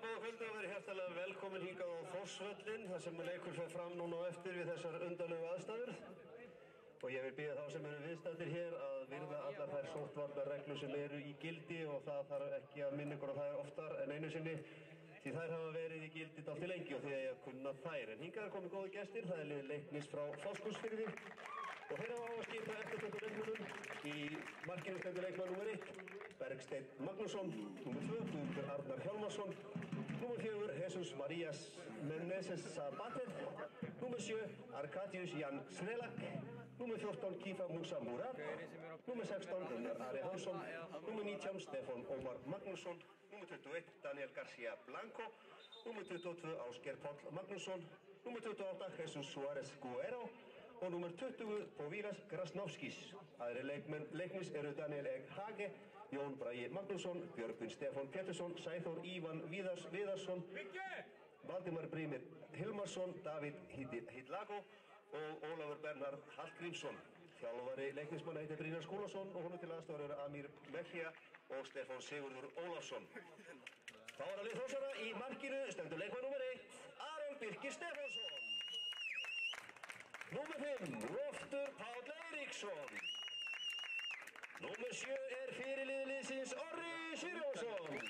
Góða kvöldi og verið hjartalega velkomin hingað á Þórsvöllinn, þar sem leikur fer fram núna á eftir við þessar undarlegu aðstæður. Og ég vil biðja þá sem eru viðstaddir hér að virða allar þær sóttvarnarreglur sem eru í gildi og það þarf ekki að minna ykkur á þær oftar en einu sinni, því þær hafa verið í gildi dálítið lengi og því að ég kunna þær. En hingað er komið góði gestir, það er lið Leiknis frá Fáskrúðsfirði og þeir hafa á að skipa eftirtöku leikmönnum. Í markinu stendur leikmann númer 1, Bergsteinn Magnússon, númer 2, Guðmundur Arnar Hjálmarsson, númer 4, Jesus Marías Meneses Sabater, númer 7, Arkadius Jan Snelak, númer 14, Kifa Musa Murad, númer 16, Gunnar Ari Hansson, númer 19, Stefán Ómar Magnússon, númer 21, Daniel García Blanco, númer 22, Ásgeir Páll Magnússon, númer 28, Jesus Suárez Guerrero og númer 20, Povilas Krasnovskis. Aðri leikmenn Leiknis eru Daniel Egg Hage, Jón Bragi Magnússon, Björgvin Stefán Pétursson, Sæþór Ívan Viðarsson, Valdimar Brímir Hilmarsson, David Hidlago og Ólafur Bernhard Hallgrímsson. Þjálfari Leiknismanna heitir Brynjar Skúlason og honum til aðstoðar eru Amir Mechia og Stefán Sigurður Ólafsson. Þá er að lið Þórsara í markinu stendur leikmann númer 1, Aron Birkir Stefánsson. Númer 5, Loftur Páll Eiríksson. Númer 7 er fyrirliði liðsins Orri Sigurjónsson.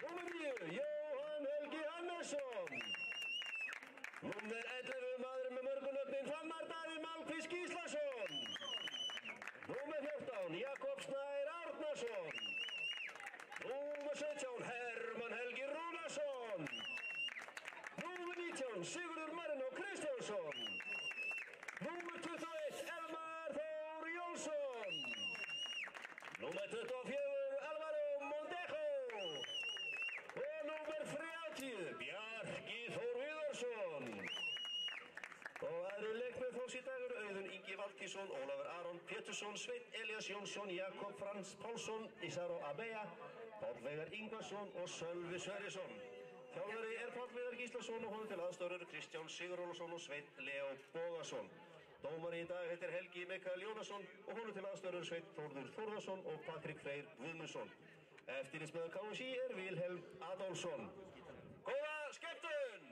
Númer 9, Jóhann Helgi Hannesson. Númer 11, maður með mörgunöfnin Fannar Davíð Malmqvist Gíslason. Númer 14, Jakob Snær Arnarsson. Númer 17, Hermann Helgi Rúnarsson. Númer 19, Sigurður Marino Kristjánsson. Númer 21, Elmar Þór Jónsson. Númer 24, Alvaro Montejo. Og númer 30, Bjarki Þór Viðarsson. Og aðrir leikmenn Þórs í dag eru Auðun Ingi Valtísson, Ólafur Aron Pétursson, Sveinn Elías Jónsson, Jakob Frans Pálsson, Isaro Abeja, Páll Veigar Ingvarsson og Sölvi Sverrisson. Þjálfari er Páll Veigar Gíslason og honum til aðstoðar eru Kristján Sigurólafsson og Sveinn Leo Bogason. Dómari í dag heitir Helgi Mikael Jónasson og honum til aðstoðar eru Sveinn Þórður Þórðarsson og Patrik Freyr Guðmundsson. Eftirlitsmaður KSÍ er Vilhelm Adolfsson. Góða skemmtun!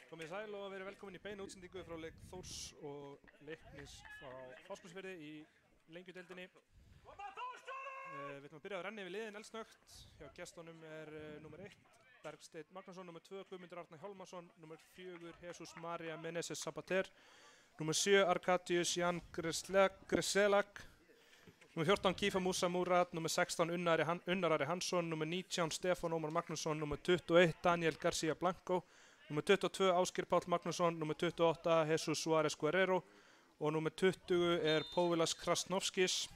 Komið sæl og verið velkomin í beina útsendingu frá leik Þórs og Leiknis frá Fáskrúðsfirði í lengjudeildinni. Við ætlum að byrja að renna yfir liðin eldsnögt. Hjá gestunum er númer 1, Bergsteinn Magnússon, númer 2, Guðmundur Arnar Hjálmarsson, númer 4, Jesus María Meneses Sabater, númer 7, Arkadius Jan Greselak, númer 14, Kifa Musa Murad, númer 16, Unnar Ari Hansson, númer 19, Stefán Ómar Magnússon, númer 21, Daniel García Blanco, númer 22, Ásgeir Páll Magnússon, númer 28, Jesus Suárez Guerrero og númer 20 er Povilas Krasnovskis.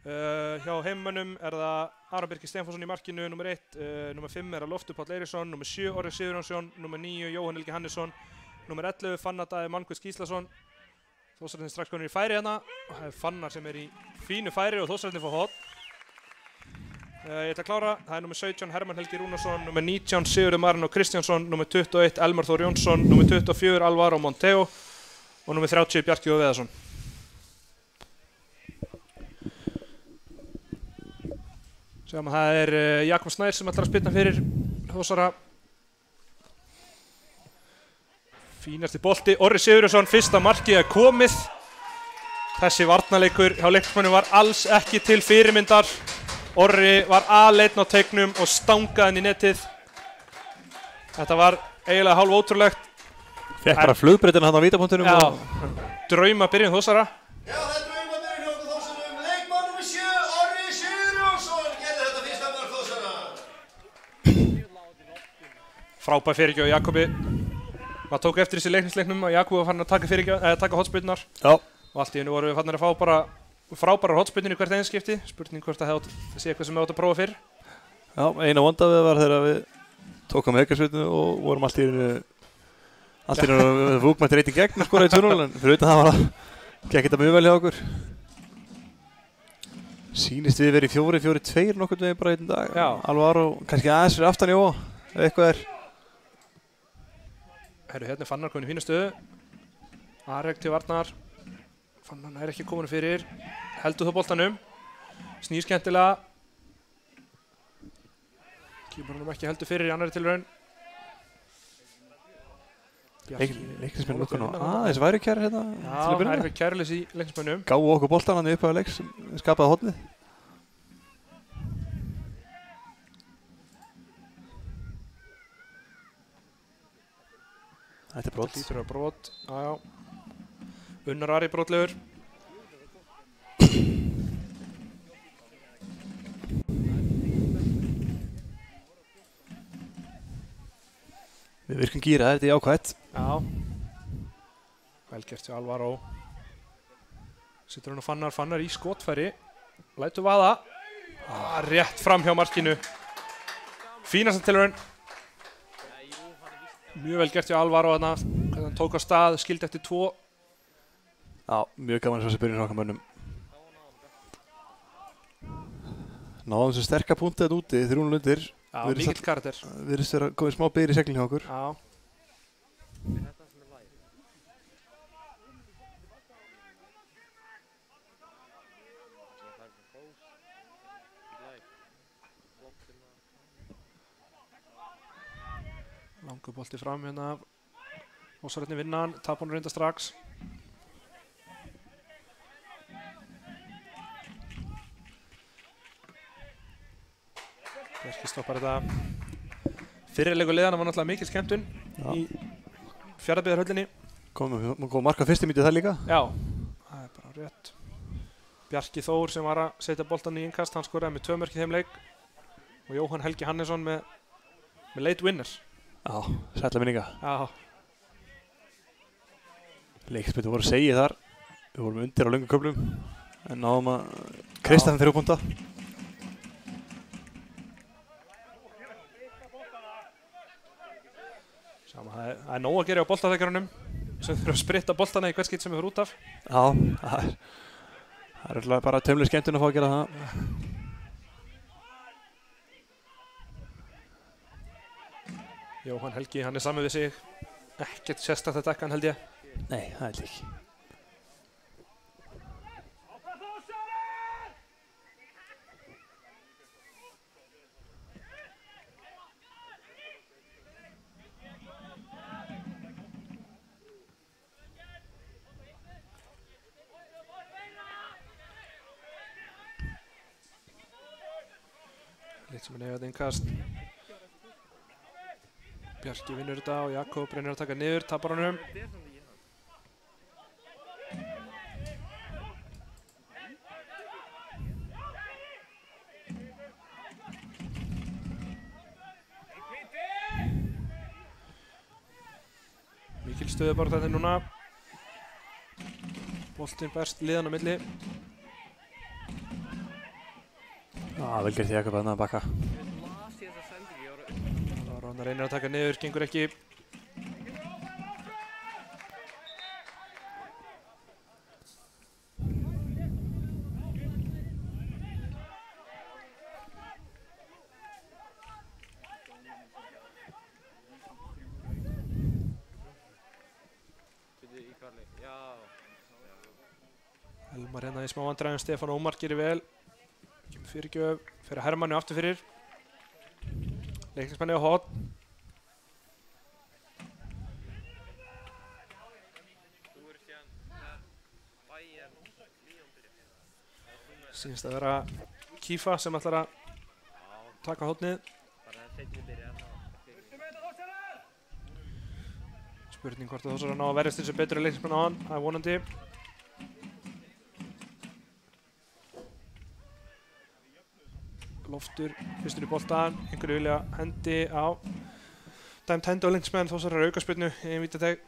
Hjá heimamönnum er það Aron Birkir Stefánsson í markinu, númer 1, númer 5 er Loftur Páll Eiríksson, númer 7 Orri Sigurjónsson, númer 9 Jóhann Helgi Hannesson, númer 11 Fannar Davíð Malmqvist Gíslason. Þórsararnir strax konur í færi hérna og það er Fannar sem er í fínu færi og Þórsararnir fá hot. Ég ætla að klára, það er númer 17 Hermann Helgi Rúnarsson, númer 19 Sigurður Marino Kristjánsson, númer 21 Elmar Þór Jónsson, númer 24 Alvaro Montejo og númer 30 Bjarki Þór Viðarsson. Sjáum að það er Jakob Snær sem ætlar að spilna fyrir Þórsara. Fínasti bolti, Orri Sigurjónsson, fyrsta markið er komið. Þessi varnarleikur hjá leikmönnum var alls ekki til fyrirmyndar. Orri var aleinn á teignum og stangaði inn í netið. Þetta var eiginlega hálf ótrúlegt. Fekk bara flugbreytina hann á vítapunktunum. Já, drauma byrjun Þórsara. Já, það er drauma byrjun hjá Þórsarum. Leikmann númer 7, Orri Sigurjónsson, gerði þetta fyrsta mark Þórsara. Frábær fyrirgjöf Jakobi. Maður tók eftir þessi leiknisleiknum að Jakob var farin að taka hotspyrnunar. Já. Og allt í einu voru við farin að fá bara frábærar hotspyrnur í hvert einskipti. Spurning hvort það sé eitthvað sem við áttu að prófa fyrr. Já, eina vonda við var þegar við tókum aukaspyrnu og vorum allt í einu vúkmættir eitt í gegn og skoraði 2-0, en fyrir utan það var það Gekk þetta mjög vel hjá okkur. Sýnist við verið 4-4-2 nokkurn veginn bara einn dag. Já. Alvaro, kannski aðeins fyrir aftan í ó, ef eitthvað er. Herru, hérna er Fannar komin í fína stöðu. Arek til varnar. Fannar er ekki komin fyrir. Heldur þó boltanum. Snýr skemmtilega. Kýmur hann ekki heldur fyrir í annari tilraun. Leiknismenn nokkuð nú aðeins væri kæri hérna til að Já, byrja það er með. við kærleis í leiknismönnum. Gáðu okkur boltan hann upp á leiks, skapaði hornið. Þetta er brot. Þetta lítur að brot. Já. Unnar Ari brotlegur. Við virkum gýra, þetta er jákvætt. Já. Vel gert hjá Alvaro. Sittur hann og Fannar í skotfæri. Lætur vaða. Rétt fram hjá markinu. Fínasta tilraun. Mjög vel gert hjá Alvaro þarna. Hann tók á stað, skildi eftir 2. Já, mjög gaman svo þessi byrjun hjá okkar mönnum. Náðum þessu sterka punktið þetta úti, 3-0 undir. Já, mikill karakter. Við erum vera komið smá byr í seglinn hjá okkur. Já. Langur bolti fram hérna. Ósaröldni vinna hann, tap hann reynda strax. Bjarki stoppar þetta. Fyrirleikur liðana var náttúrulega mikil skemmtun í Fjarðabyggðarhöllinni. Kom marka fyrstu mítið það líka. Já, það er bara rétt. Bjarki Þór sem var að setja boltan í innkast, hann skoraði með 2 mörk í þeim leik. Og Jóhann Helgi Hannesson með late winner. Já, sætla minninga. Já. Leikspiltu voru að segja þar. Við vorum undir á löngu köflum en náðum að kreista þeim 3 punta. Það er nóg að gera á boltaþekjarunum sem þurfa að spritta boltana í hvert skipt sem við fyrir út af. Já, það er bara taumlega skemmtun að fá að gera það. Jóhann Helgi, hann er samið við sig. Ekkert sérstakt að dekka hann held ég. Nei, það held ég ekki. Litt sem er nefnir innkast. Bjarki vinnur þetta og Jakob reynir að taka niður, tapar honum. Mikil stöðu bara þetta núna. Boltinn berst liðan á milli. Já, vel gert Jakob að baka. Hann reynir að taka niður, gengur ekki. Elmar hérna í smá vandræðum, Stefán Ómar gerir vel. Fyrirgjöf, fyrir Hermanni aftur fyrir. Leiknismenni á horn. Sýnist að vera Kífa sem ætlar að taka hornið. Spurning hvort það þessar að ná að verjast þessu betur að leiknismenn á hann, það er vonandi. Loftur, fyrstur í boltan, einhverju vilja hendi á dæmt hendi á leiknismenn, þó þessar aukaspyrnu í einn vítateg.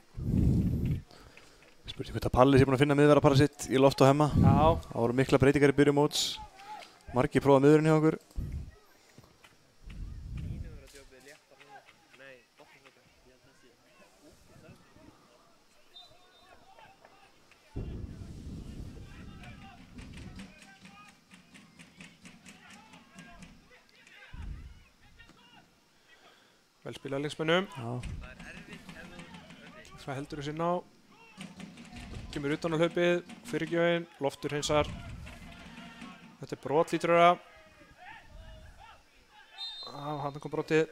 Spurning hvort að Palli sé búinn að finna miðverðarpara sitt í loft og hemma. Já. Það voru mikla breytingar í byrjun móts. Margir prófað miðurinn hjá okkur. Vel spilað leikmönnum. Já. Það heldur þessi ná. Kemur utan á hlaupið, fyrirgjöfin, Loftur hreinsar. Þetta er brot lítur það. Hann kom brotið.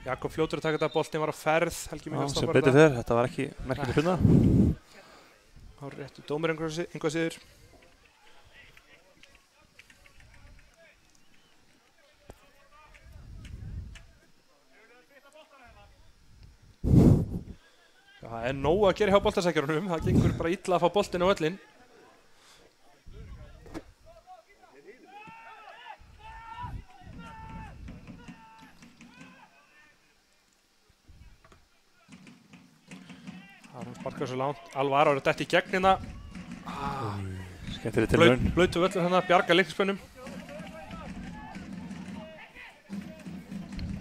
Jakob fljótur að taka þetta, boltinn var á ferð. Helgi Mikael Sem stoppar betur fer, þetta var ekki merkileg finna. Það var réttu dómur einhvað síður. Það er nóg að gera hjá boltasækjurunum, það gengur bara illa að fá boltinn á völlinn. Það er hún sparkað svo langt, Alvaro er dætt í gegn hérna. Skemmtileg tilraun. Blautu völlur hérna, bjarga leiknismönnum.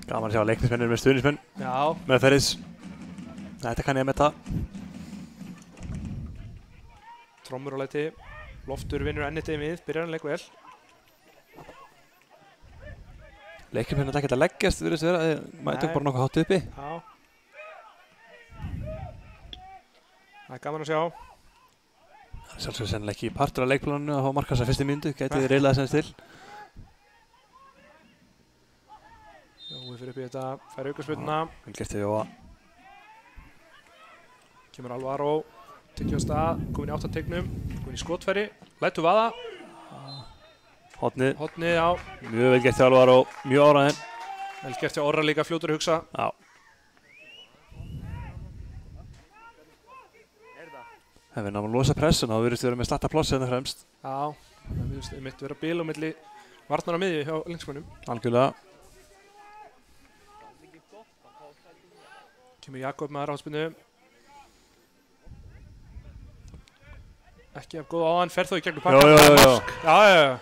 Gaman að sjá leiknismennir með stuðningsmenn. Já. Meðferðis. Þetta kann ég að metta. Trommur á læti, Loftur vinnur ennið mið, byrjar hann leik vel. Leiknismenn er ekkert að leggjast, virðist vera. Mætum bara nokkuð hátt uppi. Já. Það er gaman að sjá. Það er sjálfsögur sennilega ekki partur af leikplaninu að fá marka þessa fyrstu mínútu. Gæti þið reilað þess til. Jói fyrir upp í þetta, fær aukaspyrnuna. Vel gert þið Jóa. Kemur Alvaro, tekja á stað, komin í 8 tegnum, komin í skotfæri, lætu vaða. Hotnið. Hotnið, já. Mjög vel gert hjá Alvaro, mjög áræðinn. Vel gert hjá Orra líka, fljótur að hugsa. Já. Ef við náum að losa pressun, þá virðist við vera með slatta pláss hérna fremst. Já, það virðist mitt vera bil á milli varnar á miðju hjá lengsmönnum. Algjörlega. Kemur Jakob með aðra hotspinnu. Ekki af góð á hann, fer þó í gegnum pakka. Já.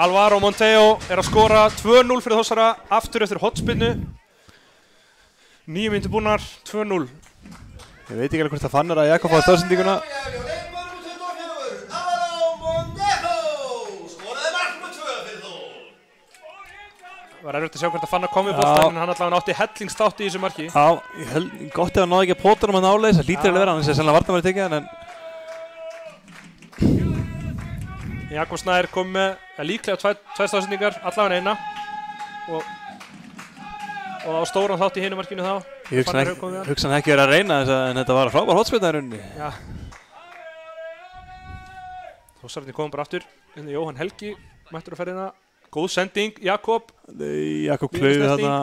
Alvaro Montejo er að skora 2-0 fyrir Þórsara, aftur eftir hotspinnu. 9 mínútur búnar, 2-0. Ég veit ekki alveg hvort það fannar að Jakob á stóðsendinguna. Það var erfitt að sjá hvort að Fannar kom við boltann, en hann allavega átti hellingstátt í þessu marki. Já, gott ef hann náði ekki að póta hann áleiðis, það lítur að vera, hann sé sennilega varnarmaður tekið hann, en... Jakob Snær kom með líklega 2 stóðsendingar, allavega eina. Og á stóran þátt í hinu markinu þá. Ég hugsa hann ekki verið að reyna þess en þetta var frábær hotspinna í rauninni. Já. Þórsararnir komum bara aftur. Jóhann Helgi mættur á ferðina. Góð sending, Jakob. Jakob klauði þarna.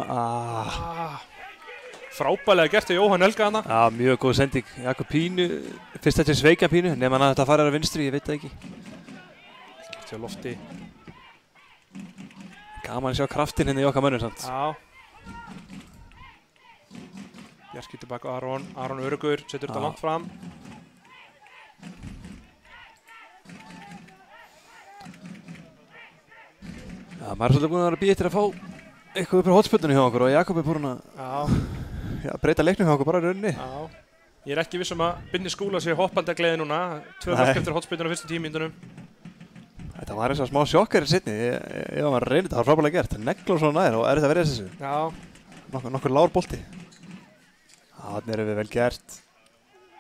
Frábærlega gert hjá Jóhann Helga þarna. Já, mjög góð sending. Jakob pínu, fyrst þetta er sveikja pínu, nema hann að þetta farið að vinstri, ég veit það ekki. Gert hjá Lofti. Gaman að sjá kraftinn hérna í okkar mönnum samt. Já. Bjarki tilbaka á Aron Örugur, setur þetta langt fram. Já, maður er svolítið búinn að vera að bíða eftir að fá eitthvað upp á hotspyrnunni hjá okkur og Jakob er búinn að breyta leiknum hjá okkur bara í rauninni. Já. Ég er ekki viss um að Binni Skúla sé hoppandi að gleði núna. 2 mörk eftir hotspyrnunum á fyrstu 10 mínútunum. Þetta var eins og smá sjokkar í seinni. Ef hann var að reyna þetta, það var frábærlega gert. Negla svona nær og er þetta að verið þessu. Já. Nokkur lár bolti. Þannig erum við vel gert.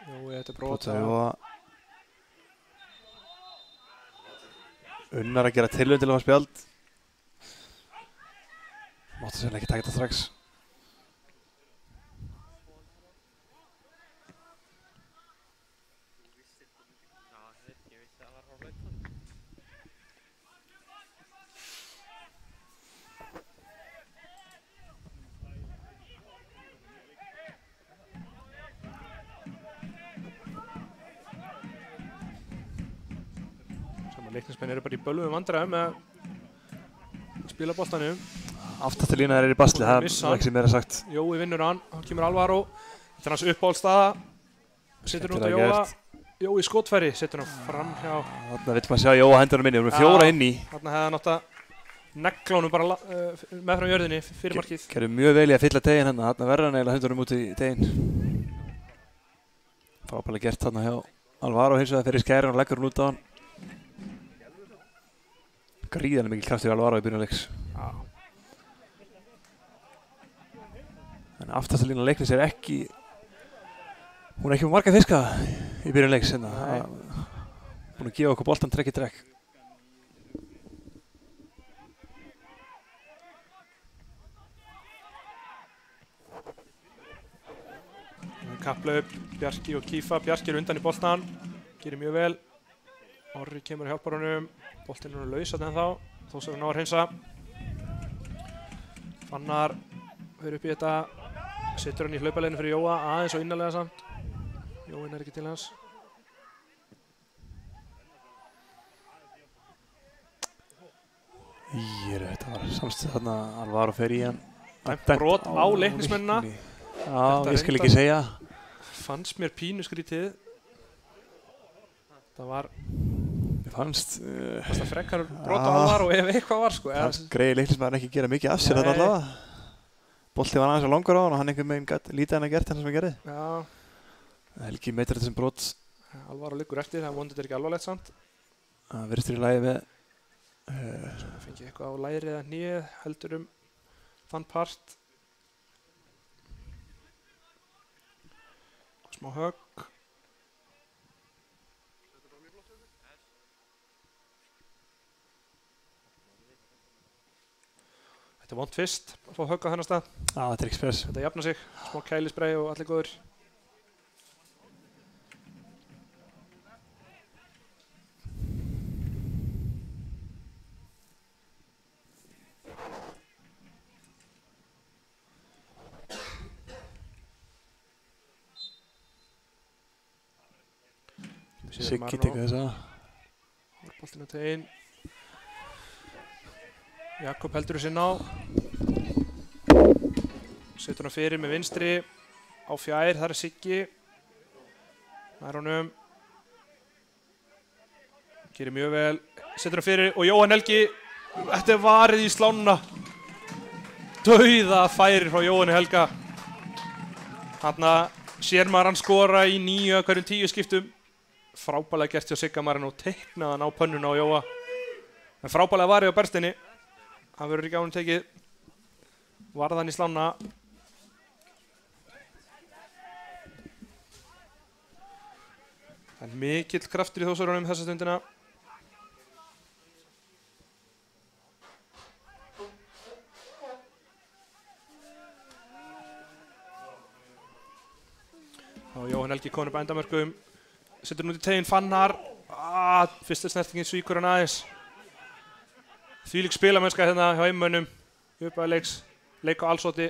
Jú, þetta er brot. Unnar að gera tilraun til að fá spjald. Máttu sennilega ekki taka þetta strax. Leiknismenn eru bara í bölvuðum vandræðum með að spila boltanum. Aftastalína er í basli, það er ekki sem meira sagt. Jói vinnur hann kemur Alvaro. Þetta er hans uppáhaldsstaða. Setur hún út á Jóa. Jói skotfæri, setur hann fram hjá. Þarna vill maður sjá Jóa hendunum inni, við erum 4 inn í. Þarna hefði hann átt að negla honum bara meðfram jörðinni fyrir markið. Gerðu mjög vel í að fylla teginn hérna, þarna verður hann eiginlega hendunum út í teginn. Frábærlega gert þarna hjá Alvaro hins vegar fyrir skærin og leggur hún út á hann. Gríðarlega mikil kraftur í Alvaro í byrjunarleiks. En aftastalína Leiknis ekki, hún ekki með marga fiska í byrjun leiks hérna. Búin að gefa okkur boltan trekk í trekk. Kapphlaup, Bjarki og Kífa. Bjarki undan í boltan, gerir mjög vel. Orri kemur að hjálpa honum. Boltinn er laus ennþá, þó sem við ná að hreinsa. Fannar fyrir upp í þetta, setur hann í hlaupaleginu fyrir Jóa, aðeins og innanlega samt. Jóin er ekki til hans. Þetta var samstuð þarna, Alvaro fer í hann. Brot á Leiknismennina. Já, ég skal ekki segja. Fannst mér pínu skrítið. Það var... Mér fannst... Það frekar brot á Alvaro ef eitthvað var sko. Það greiði Leiknismenn ekki gera mikið af sér þarna allavega. Bolti var aðeins á langur á hann og hann einhvern veginn lítið hann að gert hann sem hann gerði. Já. Helgi meitir þetta sem brot. Alvaro liggur eftir, það vonandi þetta ekki alvarlegt samt. Það virðist í lagi við... Svo fengi eitthvað á læri eða hnið, heldur þann part. Smá högg. Þetta er vont fyrst að fá högg á þennan stað. Já, þetta er ekki spes. Þetta jafnar sig, smá kælisbrei og allir góður. Siggi tekur þessa. Boltinn á teginn. Jakob heldur þessi ná. Setur hann fyrir með vinstri. Á fjær, þar er Siggi. Nær honum. Gerir mjög vel. Setur hann fyrir og Jóhann Helgi. Þetta er varið í slánuna. Dauða færir frá Jóhanni Helga. Þarna sér maður hann skora í 9 af hverjum 10 skiptum. Frábælega gert hjá Siggamarinn og teiknaði hann á pönnuna á Jóa. En frábælega varið á Bersteini. Það verður ekki á hann tekið. Varðan í slána. Það er mikill kraftur í Þórsarunum þessa stundina. Og Jóhann Helgi konur upp að endamörkum. Setur hann út í teginn, Fannar. Fyrsta snertingin svíkur hann aðeins. Þvílík spilamennska hérna hjá einmönnum. Uppaði leiks, leik á allsoti.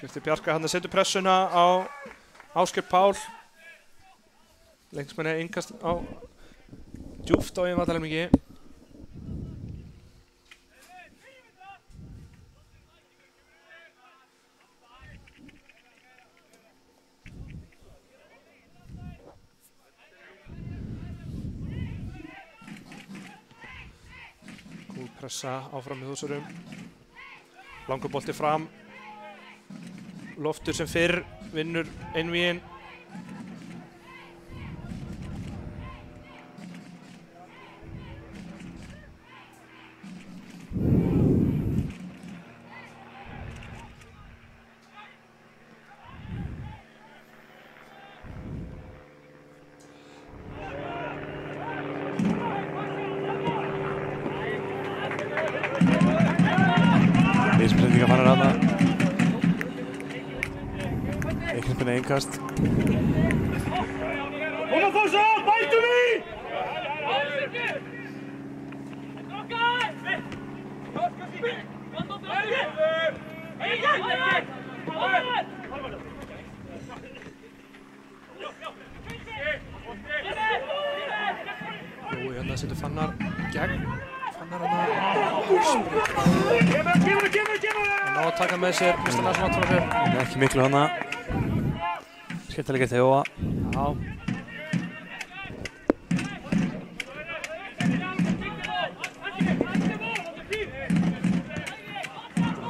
Eftir Bjarka hann setur pressuna á Ásgeir Pál. Leiknismenn er innkast á djúpt á einvallarhelmingi. Pressa áfram með Þórsurum. Langur bolti fram. Loftur sem fyrr vinnur einvíginn. Einkast. Kom að Þórsa, bætum við! Jú, hérna setur Fannar gegn. Fannar hérna. Hann á að taka með sér fyrsta landsmátt frá sér. Ekki miklu hana. Skemmtilega gert hjá Jóa. Já.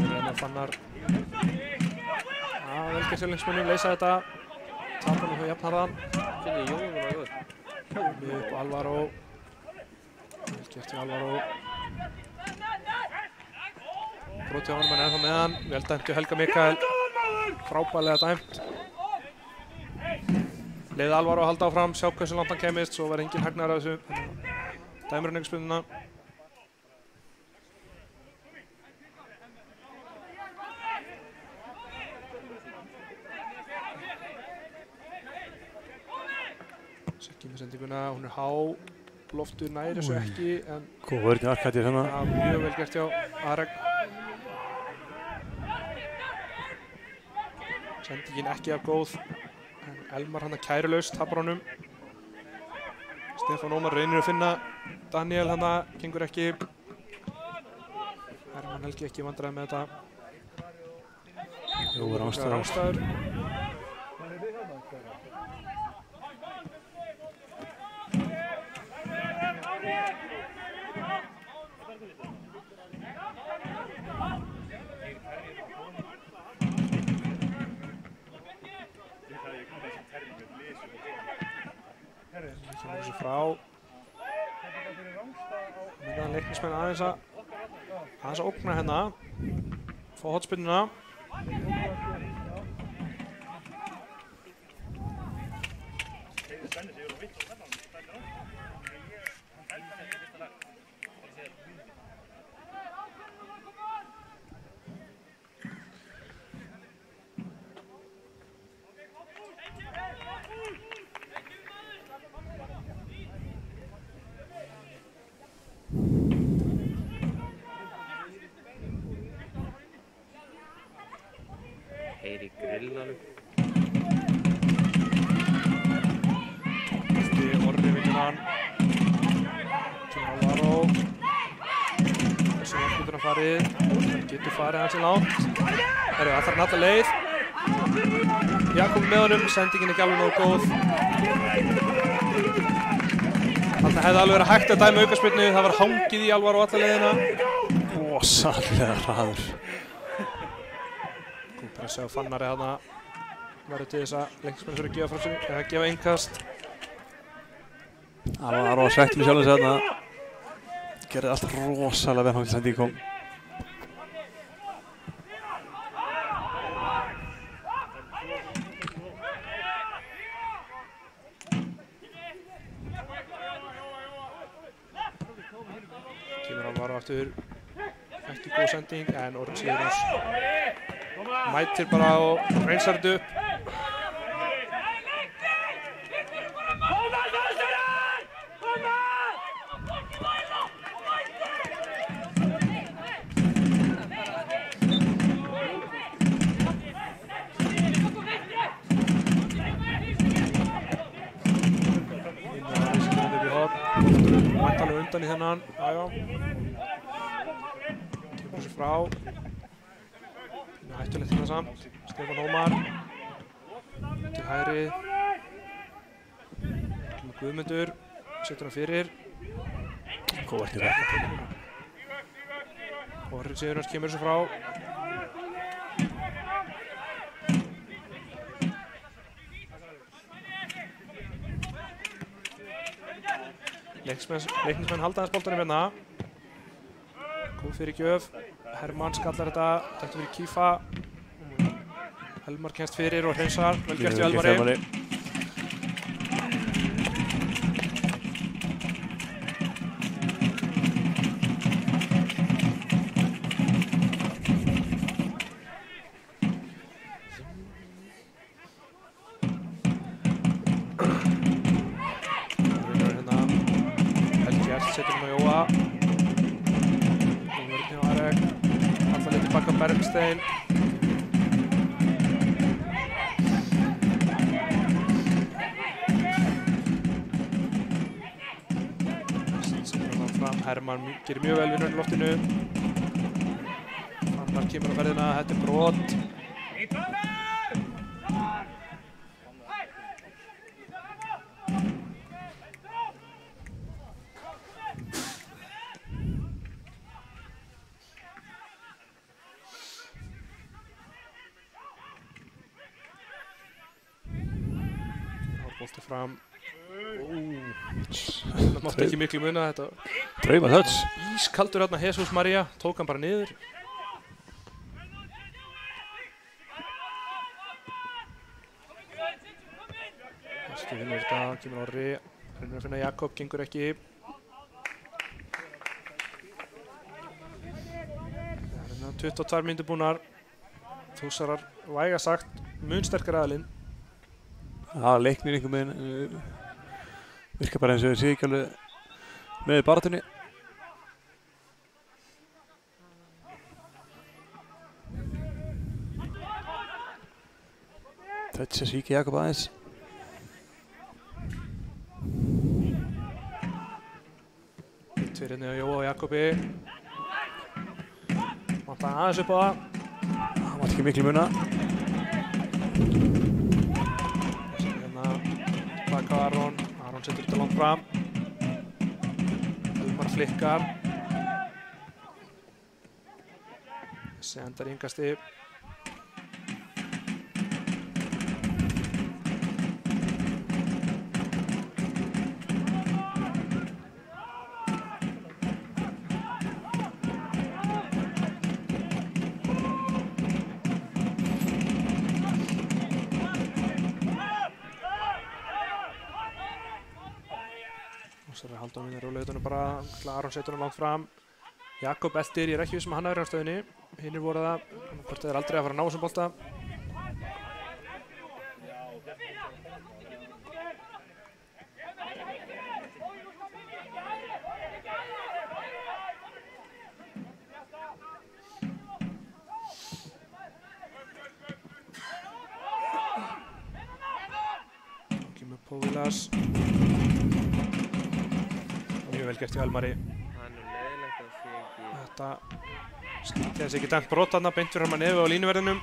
Hérna Fannar. Já, vel gert Sjölingsmönnum leysa þetta. Tapar nú hjá jafnharðan. Finnir Jói var góður. Mjög upp Alvaro. Gert í Alvaro. Brotið á honum en ennþá með hann. Vel dæmt hjá Helga Mikael. Frábærlega dæmt. Leiði Alvaro að halda áfram, sjá hversu langt hann kemist, svo var engin hagnaður af þessu. Dæmir hann aukaspyrnuna. Sekki með sendinguna, hún há, loftur næri þessu ekki, en Góð vörn í Arkadius hérna. mjög vel gert hjá Arek. Sendingin ekki af góð, en Elmar hann að kærulaust, tapar honum. Stefán Ómar reynir að finna Daniel hann að, gengur ekki. Hermann Helgi ekki vandræði með þetta. Jú, rangstæður. Kemur þessu frá. Meðan Leiknismenn aðeins að ógna hérna. Fá hornspyrnuna. Heyri grillanum. Eftir Orri vinnur hann. Kemur Alvaro. Þessu langt getur hann farið. Hann getur farið hans í langt. Herru, það þarf hann alla leið. Jakob með honum, sendingin ekki alveg nógu góð. Þarna hefði alveg verið hægt að dæma aukaspyrnu. Það var hangið í Alvaro alla leiðina. Rosalega hraður. Pressa á Fannari þarna. Verður til þess að Leiknismenn fyrir að gefa frá sig, eða gefa innkast. Alvaro var svekkt með sjálfum sig þarna. Gerði allt rosalega vel hann til sending kom. Kemur Alvaro aftur. Ekki góð sending, en Orri Sigurjóns mætir bara og reynsar þetta upp. Mætti alveg undan í þennan. Jájá. Kemur þessu frá. Hættulegt hérna samt. Stefán Ómar. Til hægri. Kemur Guðmundur. Setur hann fyrir. Góð verkið þetta. Orri Sigurjóns kemur þessu frá. Leiknismenn halda aðeins boltanum hérna. Góð fyrir gjöf. Hermann skallar þetta. Þetta fyrir Kífa. Elmar kemst fyrir og hreinsar. Vel gert hjá Elmari. Setur hann á Jóa. Vörðin hjá Arek. Alltaf litið baka Bergstein. Setur hann fram. Hermann gerir mjög vel vinnur í loftinu. Fannar kemur á ferðina. Þetta er brot. Bolti fram. Það mátti ekki miklu muna þetta. Drauma touch. Ískaldur hérna Jesus Maria, tók hann bara niður. Bjarki vinnur þetta, kemur Orri, reynir að finna Jakob, gengur ekki. 22 mínútur búnar. Þúsarar væga sagt mun sterkari aðilinn. Já, Leiknir einhvern veginn virkar bara eins og þeir sé ekki alveg með baráttunni. Touch að svíkja Jakob aðeins. Tveir hérna hjá Jóa og Jakobi. Vantar aðeins upp á það. Það var ekki miklu muna. Hérna baka Aron. Aron setur þetta langt fram. Elmar flikkar. Þessi endar í yngasti. Halldór vinnur róleitunum bara, Aron setur hann langt fram. Jakob eldir, ég er ekki viss að hann hafi verið á stöðinni. Hinnir voru það, hvort þeir aldrei að fara að ná þessum bolta. Kemur Póvilas. Mjög vel gert hjá Elmari. Það er nú leiðilegt að sé ekki... Þetta skýtti þessi ekki dæmt brot þarna, beint fyrir hann að nefi á línuverðinum.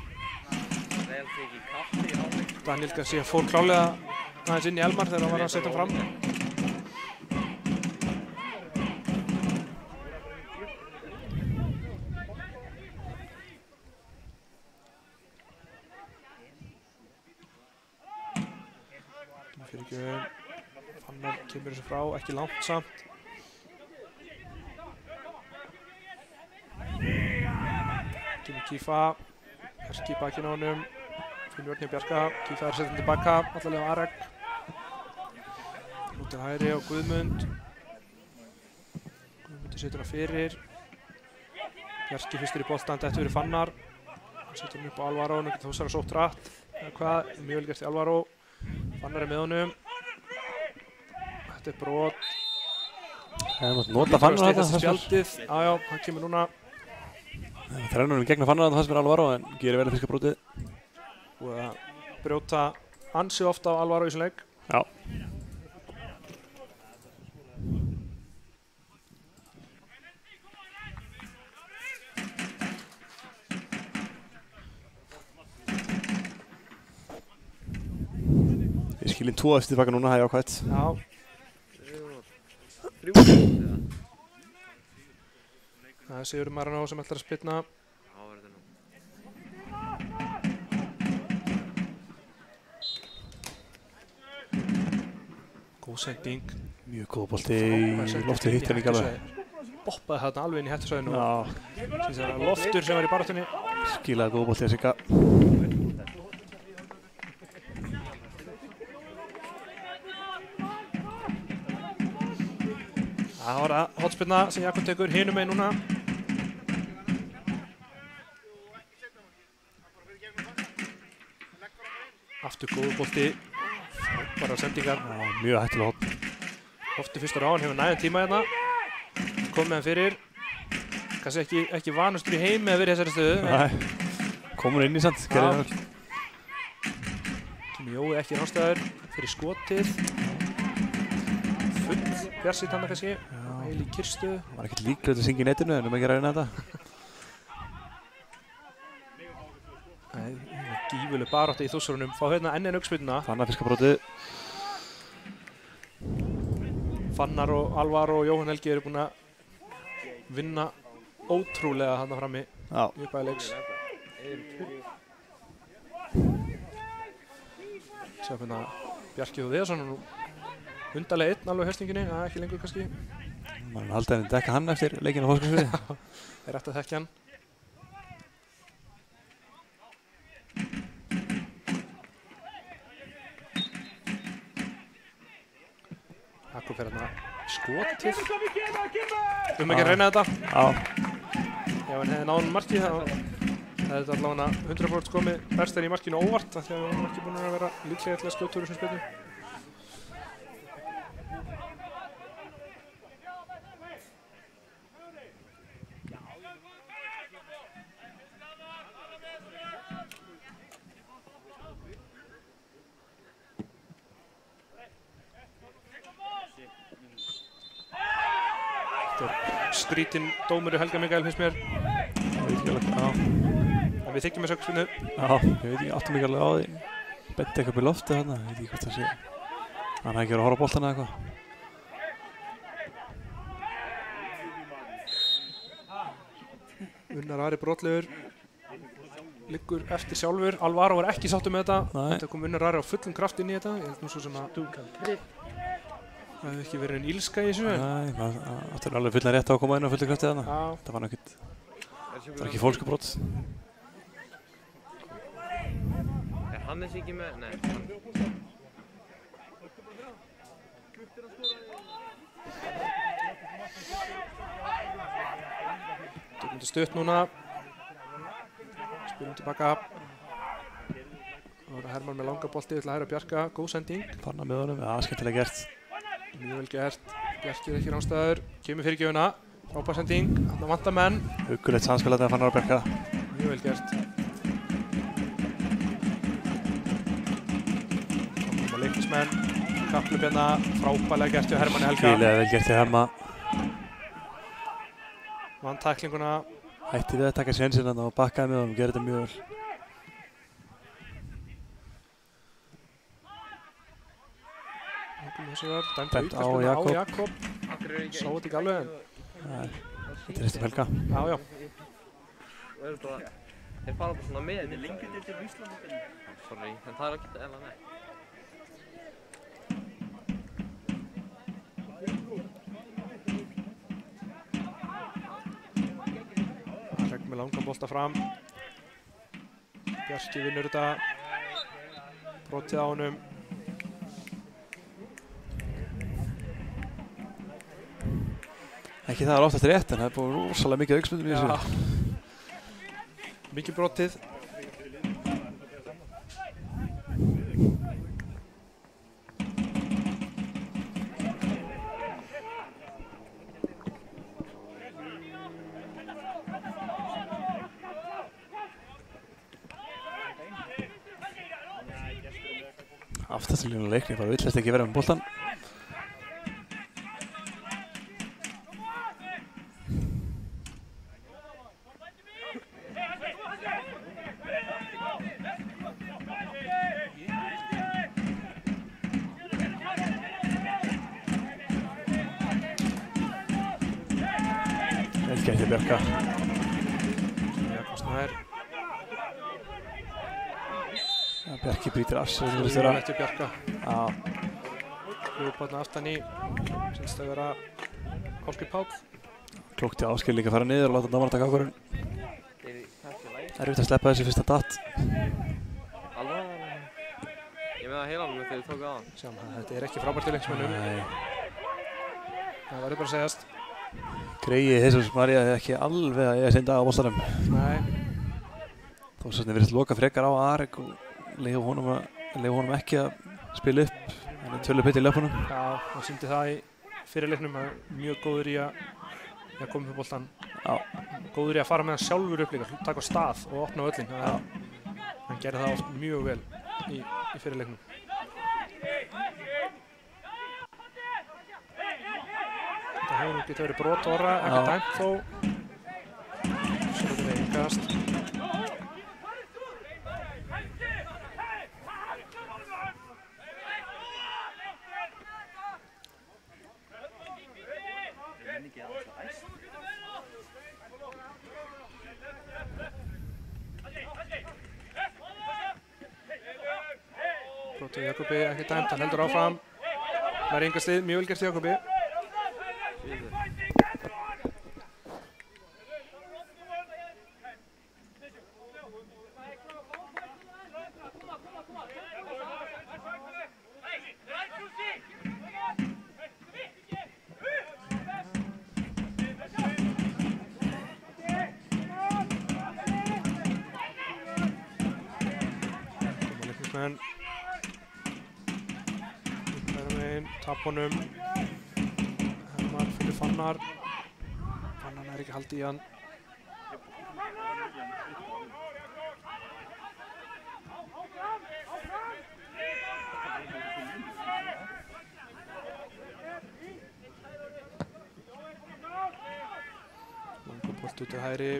Leiðilegt að sé ekki kaffi í hálfleik. Daniel Garcia fór klálega aðeins inn í Elmar þegar hann var að setja hann fram. Fyrirgjöfum. Fannar kemur þessu frá, ekki langt samt. Kemur Kífa, Bjarki í bakinn á honum. Finnur vörn hjá Bjarka, Kífa er setjandi tilbaka, allavega á Arek. Út til hægri á Guðmund. Guðmundi setur hann fyrir. Bjarki fyrstur í boltan, þetta fyrir Fannar. Hann setur hann upp á Alvaro, nú getur Þórsara sótt rætt. Eða hvað, mjög vel gert í Alvaro. Fannar er með honum. Þetta er brot. Það mátt nota Fannar þetta. Spjaldið, já, hann kemur núna. Þrennunum gegna Fannar að það sem er Alvaro en gerir vel að fiska brotið. Og að brjóta ansi ofta á Alvaro í þessum leik. Já. Við skiljum 2 eftir tilbaka núna, það er ákvæmt. Já. 3 eða? Það er Sigurður Maranó sem ætlar að spilna. Já, verður þetta nú. Góð sending. Mjög góð bolti í loftið hitt en ekki alveg. Boppaði þarna alveg inn í hættusvæðinu. Já. Síðan það er Loftur sem var í baráttunni. Skilaði góð bolti að sigga. Það var það hotspilna sem Jakob tekur hinum með núna. Aftur góð bolti. Bara sendingar. Já, mjög hættilega hot. Loftur fyrstur á hann, hefur næðan tíma hérna. Kom með hann fyrir. Kannski ekki vanustur í heimi að vera í þessari stöðu. Nei, komur inn í samt. Kemur Jói ekki ráðstæður fyrir skotið. Full bjarsýtt hann kannski. Heil í kyrstu. Það var ekkert líklegt að syngja í netinu en ekki að reyna þetta. Nei, gífuleg barátta í Þórsarunum. Fá hérna enn einn augnspyrnuna. Fannar fiska brotið. Fannar og Alvaro og Jóhann Helgi eru búin að vinna ótrúlega þarna frammi í upphafi leiks. Sjá hérna Bjarki og Viðarsson nú Undarlega einn alveg á hestingunni, ekki lengur kannski. Man haldi að dekka hann eftir leikinn á Fáskrúðsfirði. Þeir ættu að þekkja hann. Jakob fer hérna skotið. Að reyna þetta. Já. Ef hann hefði náð markið þá hefði þetta allavega 100% komið Berster í markinu óvart af því að hann var ekki búinn að vera líklega til að skjóta úr þessum spilum. Skrítinn dómur í Helga Mikael finnst mér. En við þykjum með sögspilnu. Já, ég veit ekki, áttum ekki alveg á því. Benti eitthvað upp í loftið þarna, ég veit ekki hvort það sé. Hann hefði ekki verið að horfa á boltana eða eitthvað. Unnar Ari brotlegur. Liggur eftir sjálfur. Alvaro var ekki sáttur með þetta. Þetta kom Unnar Ari á fullum kraft inn í þetta. Ég held nú svo sem að það hefði ekki verið en ílska í þessu. Nei, það áttur alveg fullan rétt á að koma inn á fullu kraftið þarna. Það var nákvæmt. Það var ekki fólkskubrot. Hannes ekki með? Nei. Tökum þetta stutt núna. Spilum tilbaka. Það var Hermann með langa bolti, vill að hæra Bjarka. Góð sending. Fanna með honum, já, skemmtilega gert. Mjög vel gert. Bjarki er ekki ránstæður. Kemur fyrirgjöfuna. Frábær sending. Þarna vantar menn. Huggulegt samspil að Fannar og Bjarka. Mjög vel gert. Leiknismenn, kapplup hérna, frábærlega gert hjá Hermanni Helga. Kvílega vel gert hjá Herma. Vann tæklinguna. Hætti við að taka sénsinn og bakkaði með honum, gerði þetta mjög vel. Dæmt á Jakob. Sá þetta ekki alveg en. Nei, þetta er eftir Helga. Já, já. Þeir fara bara svona með. Þetta er lengur til Íslandinu. Sorry, en það er ekki þetta eða nei. Regn með langan bolta fram. Bjarki vinnur þetta. Brotið á honum. Ekki það er oftast rétt en það er búið rosalega mikið auksmyndum í þessu. Mikið brotið. Aftastilínu leikni, bara villast ekki verið með boltan. Vel gæti Bjarka. Jakob Snær. Bjarki brýtir af sig. Mjög eftir Bjarka. Já. Hljóp hérna aftan í. Sýnst að vera Kolki Páll. Klókt í Ásgeir líka að fara niður og láta dómarinn taka ákvörðun. Erfitt að sleppa þessu fyrsta datt. Alveg? Ég með það heilanum þegar ég tók á hann. Sjáum það, þetta er ekki frábært til leiksmönnum. Nei. Það verður bara að segjast. Greyið Jesus María hefði ekki alveg að eiga sinn dag á boltanum. Nei. Þó svo sem virðist loka frekar á Arek og leyfa honum ekki að spila upp. Hann er tölur pitt í löpunum. Já, hann sýndi það í fyrirleiknum að mjög góður í að koma upp boltan. Já. Góður í að fara með hann sjálfur upp líka, taka á stað og opna völlin. Hann gerði það oft mjög vel í fyrirleiknum. Þetta hefur nú getið verið brot orra, ekki dæmt þó. Svo þetta er einkast. Brotið Jakobi, ekki dæmt, hann heldur áfram. Það enga stið, mjög vel gert í Jakobi. Tap honum. Elmar fyrir Fannar. Fannar ekki haldið í hann. Langur bolt út til hægri.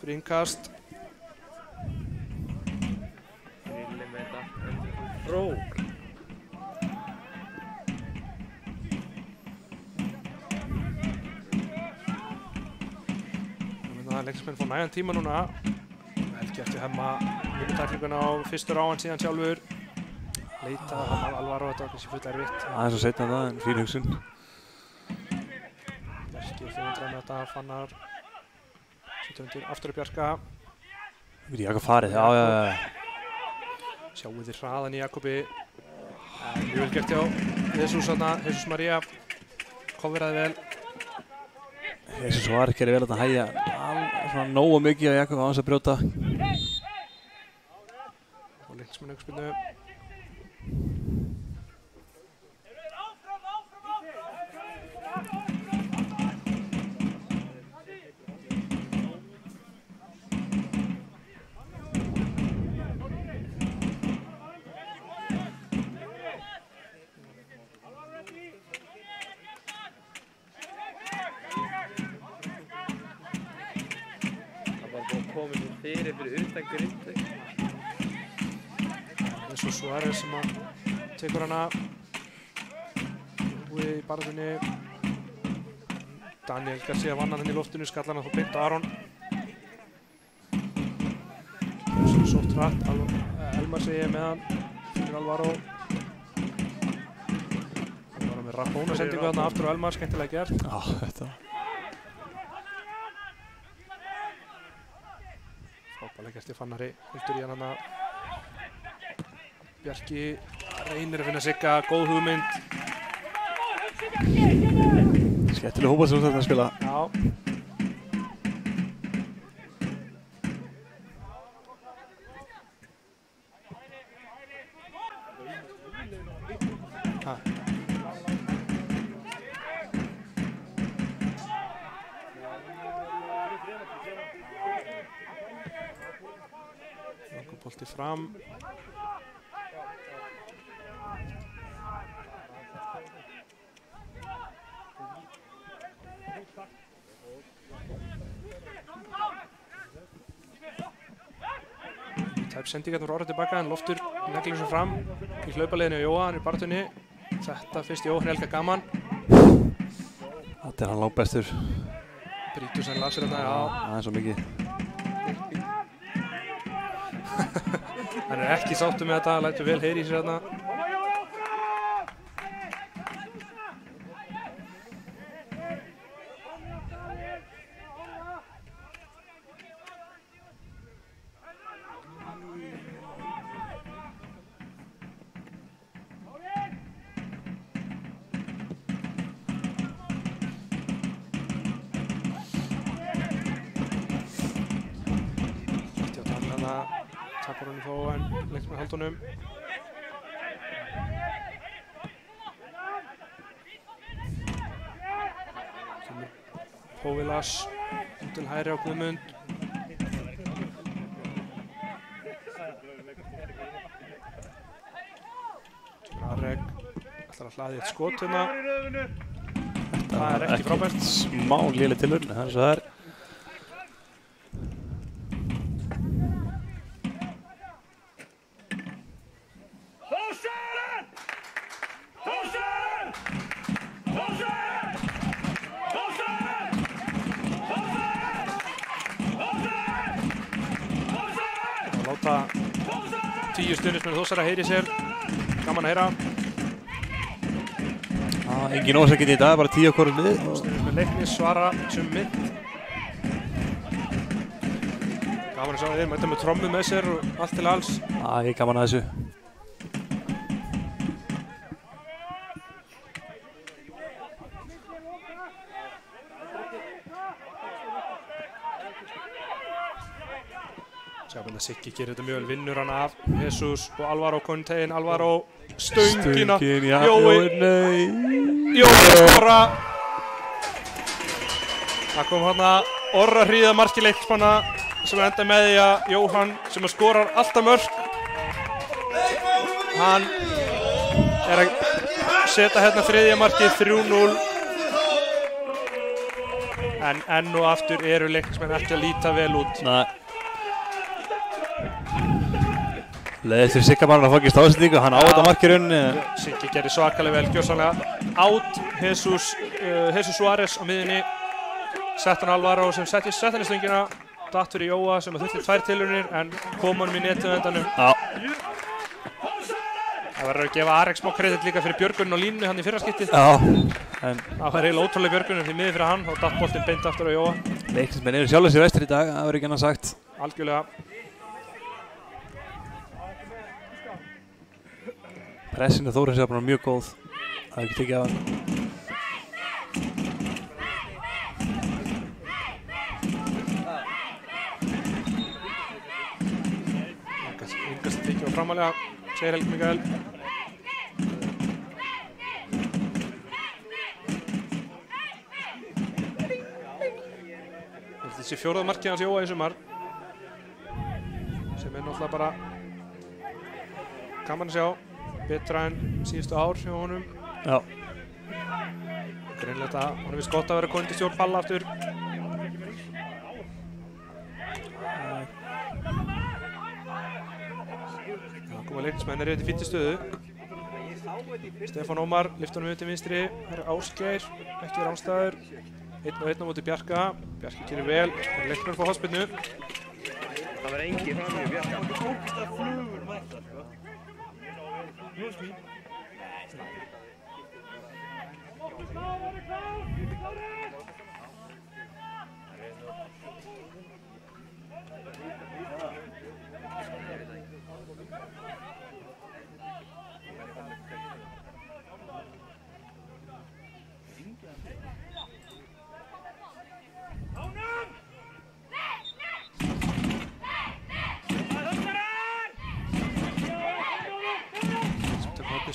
Fyrir innkast. Rilli með þetta. Rók. Leiksmenn fór nægan tíma núna. Helgi eftir hemma minnutaklinguna á fyrstur á hann síðan sjálfur. Leita hann Alvaro, þetta var kannski full erfitt. Aðeins að setja það, en fín hugsun. Bjarki 500 með þetta, Fannar. Settur undir aftur upp Bjarka. Við erum Jakob farið, já. Sjáu þið hraðan í Jakobi. Mjög vel gert hjá Jesus María. Kofveraði vel. Jesus var ekki vel að hægja svona nógu mikið á Jakob á þess að brjóta. Og leiksmenn aukspilnu. Komið svo fyrir utan Grindavík. Eins og Suárez sem að tekur hana í barðunni. Daniel Garcia vann hann í loftinu, skallar hann þá beint á Aron. Sótt hratt, Elmar segi með hann fyrir Alvaro. Alvaro með Rabona sendingu þarna aftur á Elmar, skemmtilega gert. Já, þetta. Frábærlega gert í Fannari, heldur í hann hana. Bjarki reynir að finna Sigga, góð hugmynd. Skemmtileg hópa sem þetta að spila. Já. Langur bolti fram. Tæp sendingarnir voru orðið tilbaka en Loftur neglir svo fram í hlaupaleiðinu á Jóa, hann er í barðunni. Þetta fyrst Jóhann Helga gaman. Þetta er hann langbestur. Brítur sennilega af sér þetta, já. Það er svo mikið. Hann er ekki sáttur með þetta, lætur vel heyri í sér þarna. Tapar hann í þó en lengt með haldunum. Kemur Póvilas út til hægri á Guðmund. Arek ætlar að hlaði eitt skot hérna. Það er ekki frábært. Smá léleg tilurinn, það er svo það er. Láta 10 stuðningsmenn Þórsara heyri sér, gaman að heyra. Engin ósækindi í dag, bara 10 á hvoru lið. Með Leiknis svara sem mynd. Gaman að sjá þeir mæta með trommu með sér og allt til alls. Ég er gaman að þessu. Sjáum að Siggi gerir þetta mjög vel, vinnur hann af Jesus og Alvaro Contain, Alvaro stöngina, Jói skora. Það kom hérna orra hríða marki leikmanna sem enda með því að Jóhann sem skorar alltaf mörk, hann er að setja hérna þriðja markið 3-0. En enn og aftur eru leiknismenn ekki að líta vel út. Leiðist fyrir Sigga bara að fá ekki stáðsendingu, hann á þetta mark í rauninni. Siggi gerði svakalega vel, gjörsamlega át Jesus Suárez á miðjunni, sett hann Alvaro sem setti hann í stöngina, datt fyrir Jóa sem þurfti 2 tilraunir en kom honum í netið á endanum. Það verður að gefa Arex smá kredit líka fyrir björgunin á línunni hann í fyrra skiptið. Það var eiginlega ótrúlega björgunin því miður fyrir hann og datt boltinn beint aftur á Jóa. Leiknismenn eru sjálfur sér vestur í dag, það verður ekki annað sagt. Algjörlega. Pressinu Þórins er bara mjög góð, það er ekki tekið af hann. Yngast tekið á framalega, segir Helgi Mikael. Þessi 4. markið hans Jóa í sumar, sem er náttúrulega bara gaman að sjá. Betra en síðustu ár hjá honum. Já. Greinilegt að honum finnst gott að vera komin til stjórn Palla aftur. Það koma leiknismenn yfir til fínni stöðu. Stefán Ómar lyfti honum yfir til vinstri. Það er Ásgeir, ekki ránstæður. 1-1 á móti Bjarka. Bjarki gerir vel. Leikmenn fá hornspyrnu. Það var engi fram í Bjarka. Tóksta flugur mættar, sko.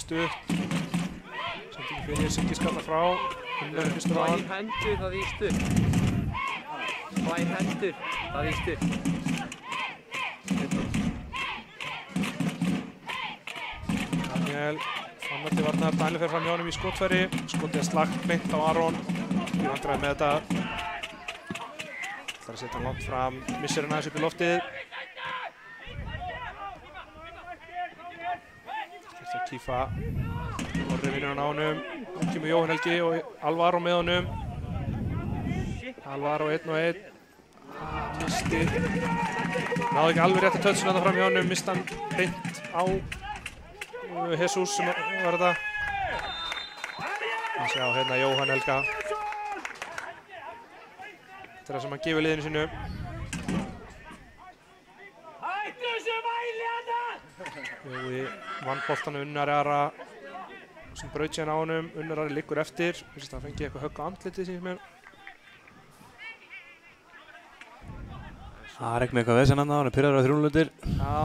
Stutt. Sendingi fyrir Siggi skallar frá. Tvær hendur það í stutt. Tvær hendur það í stutt. Daniel fannar til varnar. Daniel fer fram hjá honum í skotfæri. Skotið er slagt beint á Aron. Ég vandræði með þetta. Það er að setja hann langt fram. Missir hann aðeins upp í loftið. Kífa, Orri vinnur hann á honum, hún kemur Jóhann Helgi og Alvaro með honum. Alvaro 1-1, misti, náði ekki alveg rétt að touchina þetta fram hjá honum, misti hann beint á Jesus sem var þetta. Við sjá hérna Jóhann Helga. Þetta er það sem hann gefur liðinu sínu. Jói vann boltanum Unnari Ara sem braut síðan á honum. Unnari Ari liggur eftir. Það fengi eitthvað högg á andlitið síðan mér. Það er ekki með eitthvað vesen hann, hann er pirraður á 3 hlutir. Já.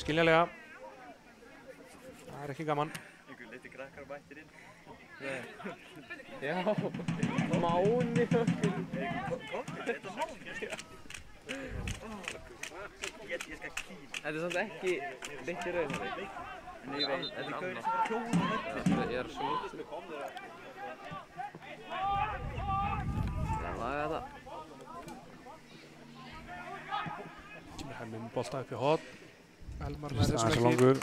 Skiljanlega. Það er ekki gaman. Einhver liti krakkar mættir inn. Já, Máni höggur. Þetta er samt ekki litli rauð. Nei, ég veit, þetta er gaurinn sem var að klóna á höllin. Ég er svo lítið. Það laga þetta. Kemur Hemmi með bolta upp í horn. Elmar með Það er svo langur.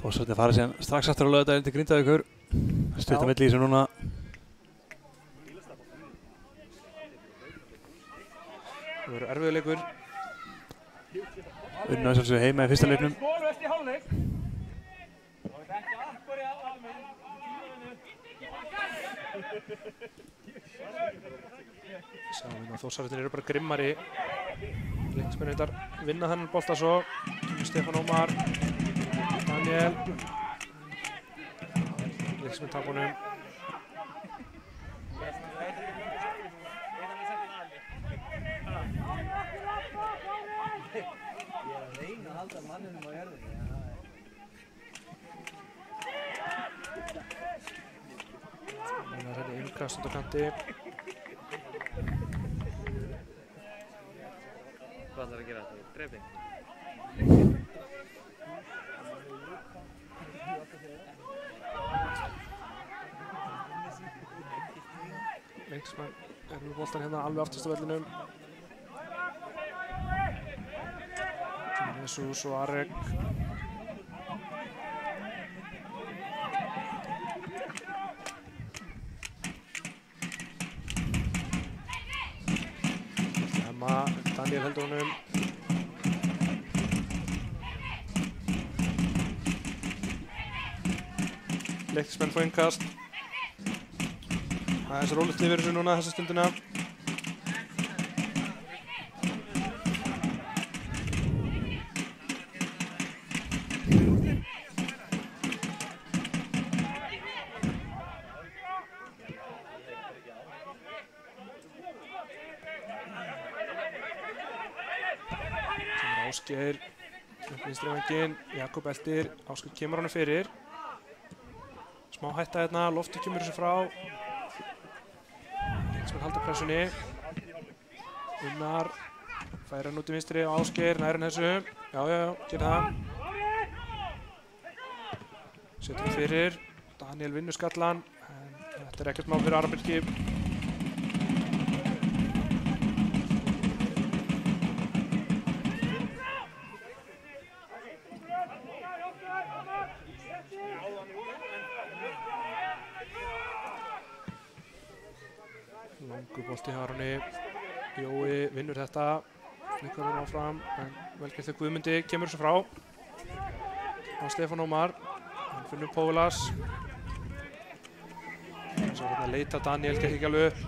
Þórsarnir fara síðan strax aftur á laugardaginn til Grindavíkur. Stutt á milli í þessu núna. Það verður erfiðleikur. Unna sem séu heima í fyrsta leiknum. Sáum að Þórsararnir eru bara grimmari. Leiknismennir vinna þennan bolta svo. Stefán Ómar, Daniel. Leiknismenn tapa honum. Það er innkast út á kanti. Hvað ætlar að gera þetta? Dreifing? Leiknismenn eru með boltan hérna alveg aftast á vellinum. Jesus og Arek. Daniel heldur honum. Leiknismenn fá innkast. Það er svo rólegt yfir þessu núna þessa stundina. Ásgeir, vinstri vænginn, Jakob eltir, Ásgeir kemur honum fyrir. Smá hætta hérna, Loftur kemur þessu frá. Leiknismenn halda pressunni. Unnar færir hann út í vinstri og Ásgeir nær hann þessu. Já, gerir það. Setur hann fyrir. Daniel vinnur skallan, en þetta er ekkert mál fyrir Aron Birki. Langur bolti hjá Aroni. Jói vinnur þetta. Flikkar hann áfram, en vel gert þegar Guðmundi kemur þessu frá. Á Stefán Ómar. Hann finnur Pólas. Svo hérna leita Daniel, gekk ekki alveg upp.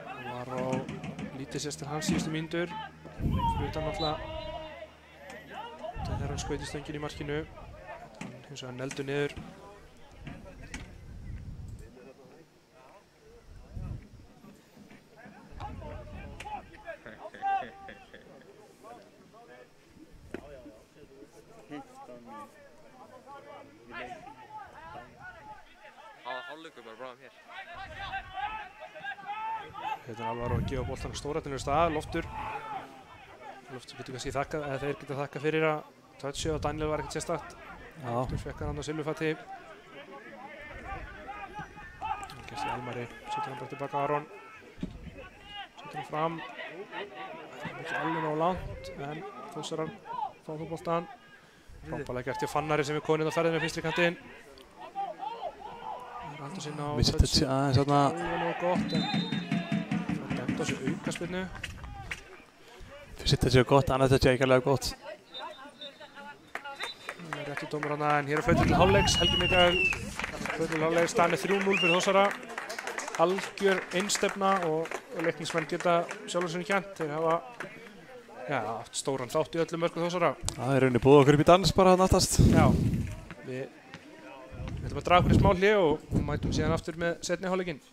Hann var á lítið sérst til hans síðustu mínútur. Fyrir utan náttúrulega þegar hann skaut í stöngin í markinu. Hann hins vegar negldur niður. Hálfleikur bara bráðum hér. Hérna Alvar að gefa boltan á stóratinu stað. Loftur getur kannski þakkað, eða þeir geta þakkað fyrir að touchi og Daniel var ekkert sérstakt. Loftur fekk hann á silfurfati. Það gerst í Almari, setur hann bara tilbaka Aron. Setur hann fram. Það er ekki alveg nógu langt, en Þórsarar fá þá boltan. Frábærlega gert hjá Fannari sem er kominn inn á ferðinu á vinstri kantinn. Haldur sinna á touchi, alveg nógu gott, en það dæmdi á sig aukaspyrnu. Fyrst touchi er gott, annað touchi er ekki alveg gott. Það er réttur dómur hana, en hér er flautur til hálfleiks. Helgi Mikael, flautur til hálfleiks, staðan er 3-0 fyrir Þórsara. Algjör einstefna og Leiknismenn geta sjálfur sinni kennt. Þeir hafa haft stóran þátt í öllum mörkum Þórsara. Það er rauninni búið okkur upp í dans bara þarna aftast. Já, við ætlum að draga okkur í smá hlé og mætum síðan aftur með seinni hálfleikinn.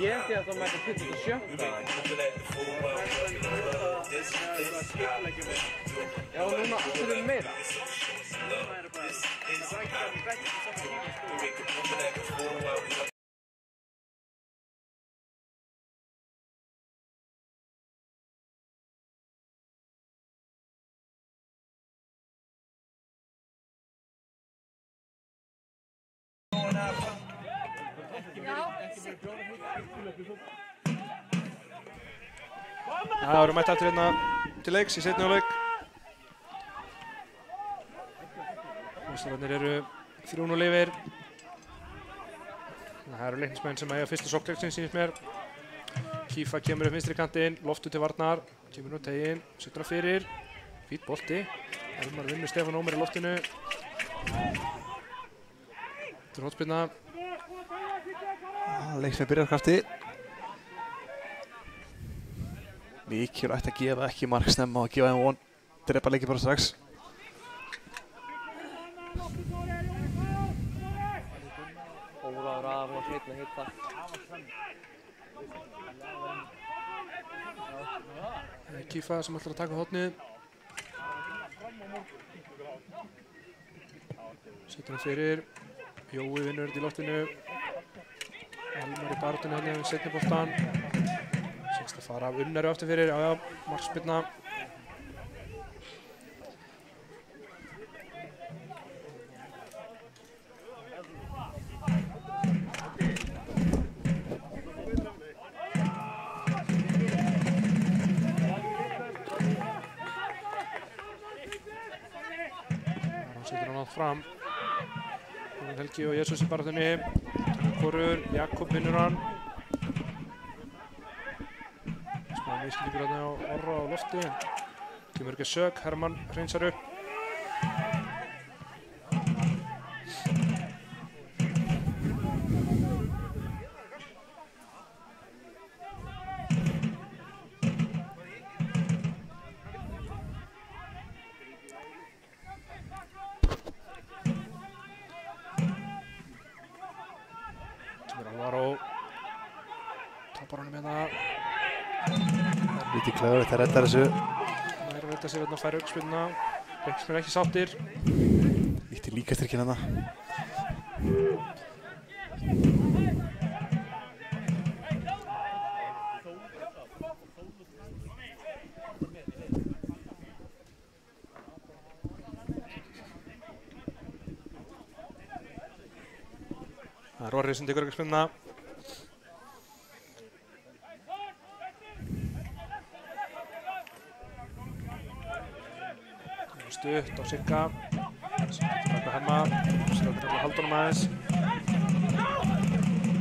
Ég held að það mætti 27. Já, núna allir meira. Það eru mætt aftur hérna til leiks í seinni hálfleik. Þessararnir eru 3-0 yfir. Það eru leiknismenn sem eiga fyrstu sóknleiksins sýnist mér. Kífa kemur upp vinstri kantinn, loftu til varnar, kemur nú teginn, setur hann fyrir. Fýtt bolti. Elmar vinnur Stefán Ómar í loftinu. Þetta er hornspyrna. Leiksmenn byrjar krafti. Mikilvægt að gefa ekki mark snemma og gefa þeim von. Drepa leiki bara strax. Ólafur Aron sveitna hitta. Kífa sem ætlar að taka hornið. Setur hann fyrir. Jói vinnur þetta í loftinu. Elmar í baráttunni hann við seinni boltan. Sérst að fara af Unnari aftur fyrir. Já, markspyrna. Hann setur hann átt fram. Helgi og Jesús í baráttunni. Hvorur, Jakob vinnur hann. Smá miskilíkur hérna á Orra á lofti. Kemur ekki sök, Hermann hreinsar upp. Lítið klöður, þetta reddar þessu. Það er að redda sér hérna að færa aukspyrnuna. Leiknismenn ekki sáttir. Lítið líkastyrkinn hérna. Það er Orri sem tekur aukspyrnuna. Stutt á Sigga. Stráka hemma. Stráka til að halda honum aðeins.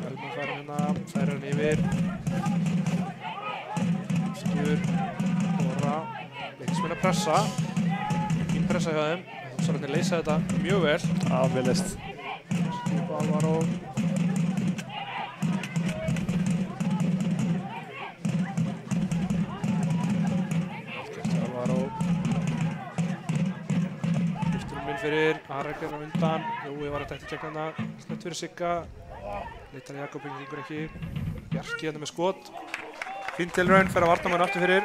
Elmar færir hérna. Færir hann yfir. Aftur. Orra. Leiknismenn að pressa. Fín pressa hjá þeim. Þessararnir leysa þetta mjög vel. Já, vel leist. Stíf Alvaro. Fyrir Arek er á undan, Jói var að dætta gegn hana, snett fyrir Sigga, leitar Jakob yngur ekki, Bjarki hérna með skot, fín tilraun, fer að varnarmann aftur fyrir,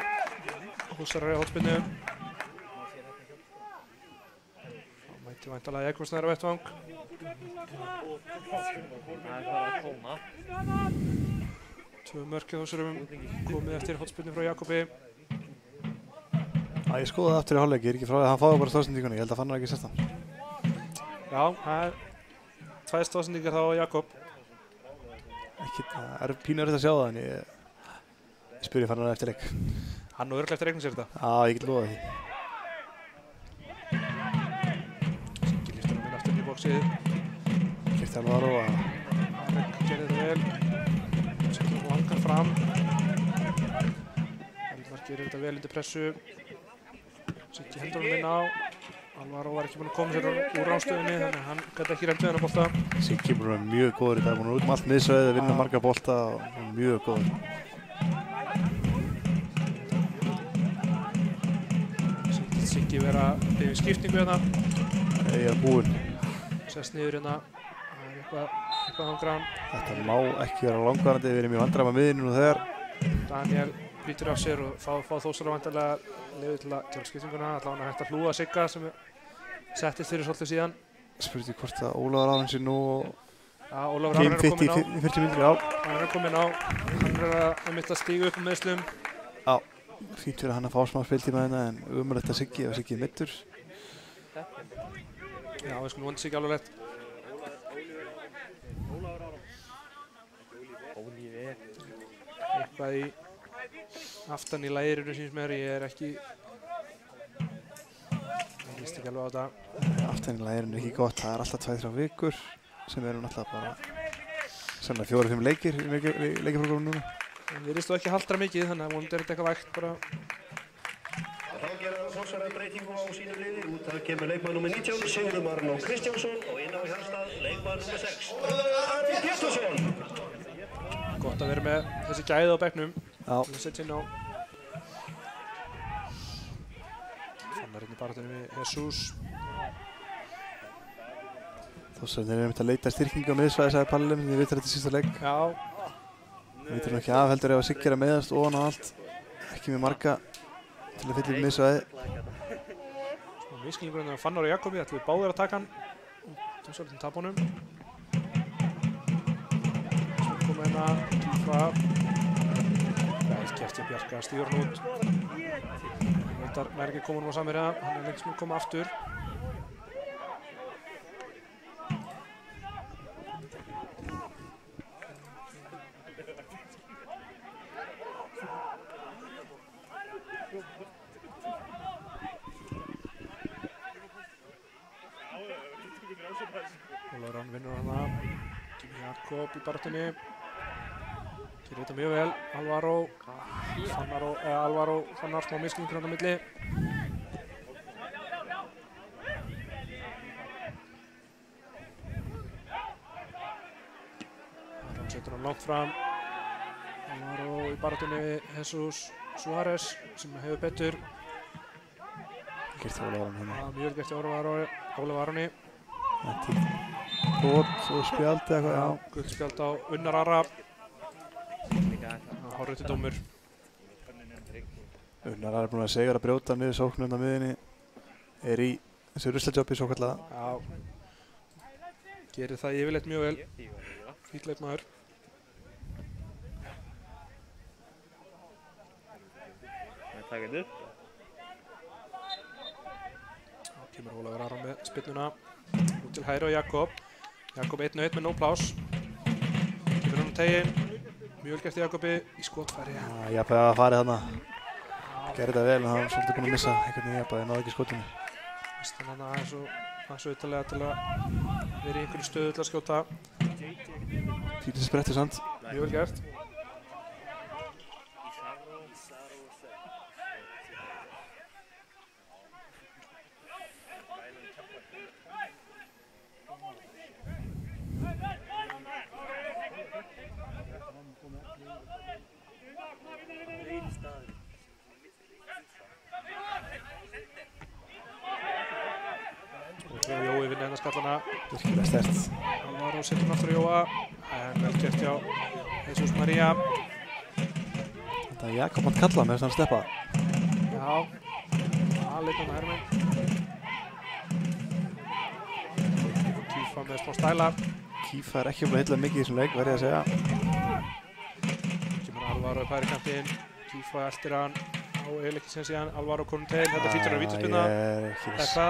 Húsarar í hotspinnu, þá mæti væntanlega Ekvarsnæður á vettvang. Það er að koma. 2 mörk hjá Húsarum, komið eftir hotspinnu frá Jakobi. Ég skoði það aftur í hálfleik, ég er ekki frá því að hann fáði bara stóðsendingunni, ég held að fann hann ekki sérst hann. Já, það er 2 stóðsendingar þá á Jakob. Það er pínu erfitt að sjá það en ég spyr ég fann hann eftir leik. Hann og örugglega eftir reiknum sér þetta. Já, ég get loðað því. Siggi lyftir hann inn aftur inn í bóksið. Kipti Alvaro að... Arek gerði þetta vel. Setur hann langan fram. Elmar gerir þetta vel undir pressu. Siggi hendur hann inn á. Alvaro var ekki búinn að koma sér úr rástöðunni þannig að hann gæti ekki reynt við hann á bolta. Siggi er búinn að vera mjög góður í dag, búinn að út allt miðsvæðið, vinna marga bolta og mjög góður. Siggi vera yfir skiptingu hérna. Ég er búinn. Sest niður hérna. Það er eitthvað eitthvað hangrán. Þetta má ekki vera langvarandi, við erum í vandræðum á miðjunni nú þegar. Daniel brýtur af sér og fá Þórsara vantarlega leyfi til skiptinguna. Allavega hægt að hlúa Sigga sem settist fyrir svolítið síðan. Spurði hvort að Ólafur Aron sé nú og Ólafur Aron er komin á. í 40 mínútur, já. Hann er komin á. Hann er að stíga upp á meiðslum. Já, fínt fyrir hann að fá smá spiltíma hérna en umrætt að Siggi ef Siggi er meiddur. Já, við skulum vonandi Siggi alveg lett. Eitthvað í aftan í lærinu síns mér, ég er ekki, ég líst ekki alveg á þetta. Aftan í lærinu er ekki gott, það er alltaf 2-3 vikur sem eru náttúrulega bara sennilega 4-5 leikir í leikjaprógramminu núna. Við erum stóð ekki að haldra mikið, þannig að vonandi er þetta eitthvað vægt bara. Þá gera Þórsara breytingu á sínu liði. Út af kemur leikmaður nr. 19, Sigurður Arnó Kristjánsson og inn á Hjálmstað leikmaður nr. 6, Ari Pétursson. Gott að vera með þessi gæði á bekknum. Já. Við setjum inn á. Fannar inn í baráttunni við Jesus. Þórsararnir eru einmitt að leita styrkingu á miðsvæði, sagði Palli, en ég veit þetta sísta leik. Já. Við veitum ekki af heldur ef að Siggi er að meiðast ofan á allt. Ekki með marga til að fylla upp miðsvæði. Smá misskilningur en Fannar og Jakobi, ætlum við báðir að taka hann. Þórsararnir tapa honum. Svo kom hérna Kífa. Vel gert hjá Bjarka, stígur hann út. Þetta er ekki komin á samherja, hann er lengt sem að koma aftur. Ólafur Aron vinnur hana. Jakob í baráttunni. Gerir þetta mjög vel. Fannar smá misskilningur hann á milli. Hann setur hann langt fram. Alvaro í baráttunni við Jesus Suárez sem hefur betur. Gert Ólafur Aron hérna. Mjög vel gert hjá Ólafur Aroni. Brot og spjald eða eitthvað, já. Guldspjald á Unnar Ara. Hárréttur dómur. Unnar Ara er búinn að segja að brjóta niður sóknum á miðjunni. Er í þessu ruslajobbi svo kallaða. Já. Gerir það yfirleitt mjög vel. Fínn leikmaður. Taka þetta upp. Þá kemur Ólafur Aron með spyrnuna. Út til hægri og Jakob. Jakob 1-1 með no pláss. Kemur hann á teginn. Mjög vel gert Jakobi í skotfæri. Já, Jabbi að farið þarna. Gerði þetta vel en það var svolítið búinn að missa einhvern veginn Jabbi, náði ekki skotinu. Mistan hann aðeins utalega til að vera í einhverju stöðu til að skjóta. Fítið sprettur samt. Mjög vel gert. Jói vinna hennar skallana. Virkilega sterkt. Hann var á setjum aftur á Jóa. En vel gert hjá Jesus Maria. Þetta er Jakob að kalla með þess að steppa. Já. Leikmann að herminn. Kífa með smá stæla. Kífa er ekki búinn að heilla mikið í þessum leik, verð ég að segja. Kemur Alvaro í færi kantinn. Kífa eltir hann. Á eiginleikinn sem síðan. Alvaro kominn til. Þetta hlýtur að vera vítaspyrna. Ég er ekki viss. Þetta.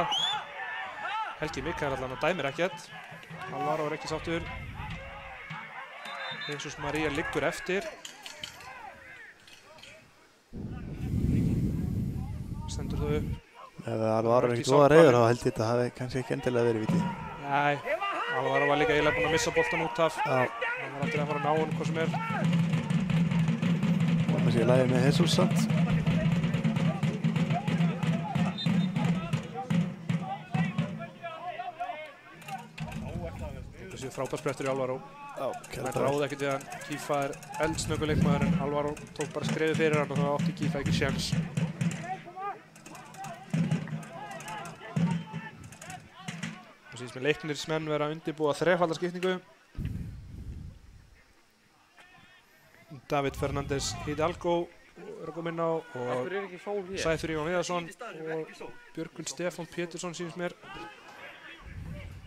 Helgi Mikael allan að dæmir ekkert. Alvaro er ekki sáttur. Jesus Maria liggur eftir. Stendur þau upp. Ef Alvaro er ekkert voða reiður þá held ég þetta hafi kannski ekki endilega verið víti. Nei, Alvaro var líka eiginlega búinn að missa boltan út af. Já. Hann var aldrei að fara að ná hann hvað sem er. Það sé í lagi með Jesus samt. Þessi frábær sprettur í Alvaro. Já, Það ráði ekkert við hann. Kífa er eldsnöggur leikmaður en Alvaro tók bara skrefið fyrir hann og þá átti Kífa ekki séns. Það sést með Leiknismenn vera að undirbúa þrefaldarskiptingu. David Fernandes Hidalgo er að koma inn á og Sæþór Ívan Viðarsson og Björgvin Stefán Pétursson sýnist mér.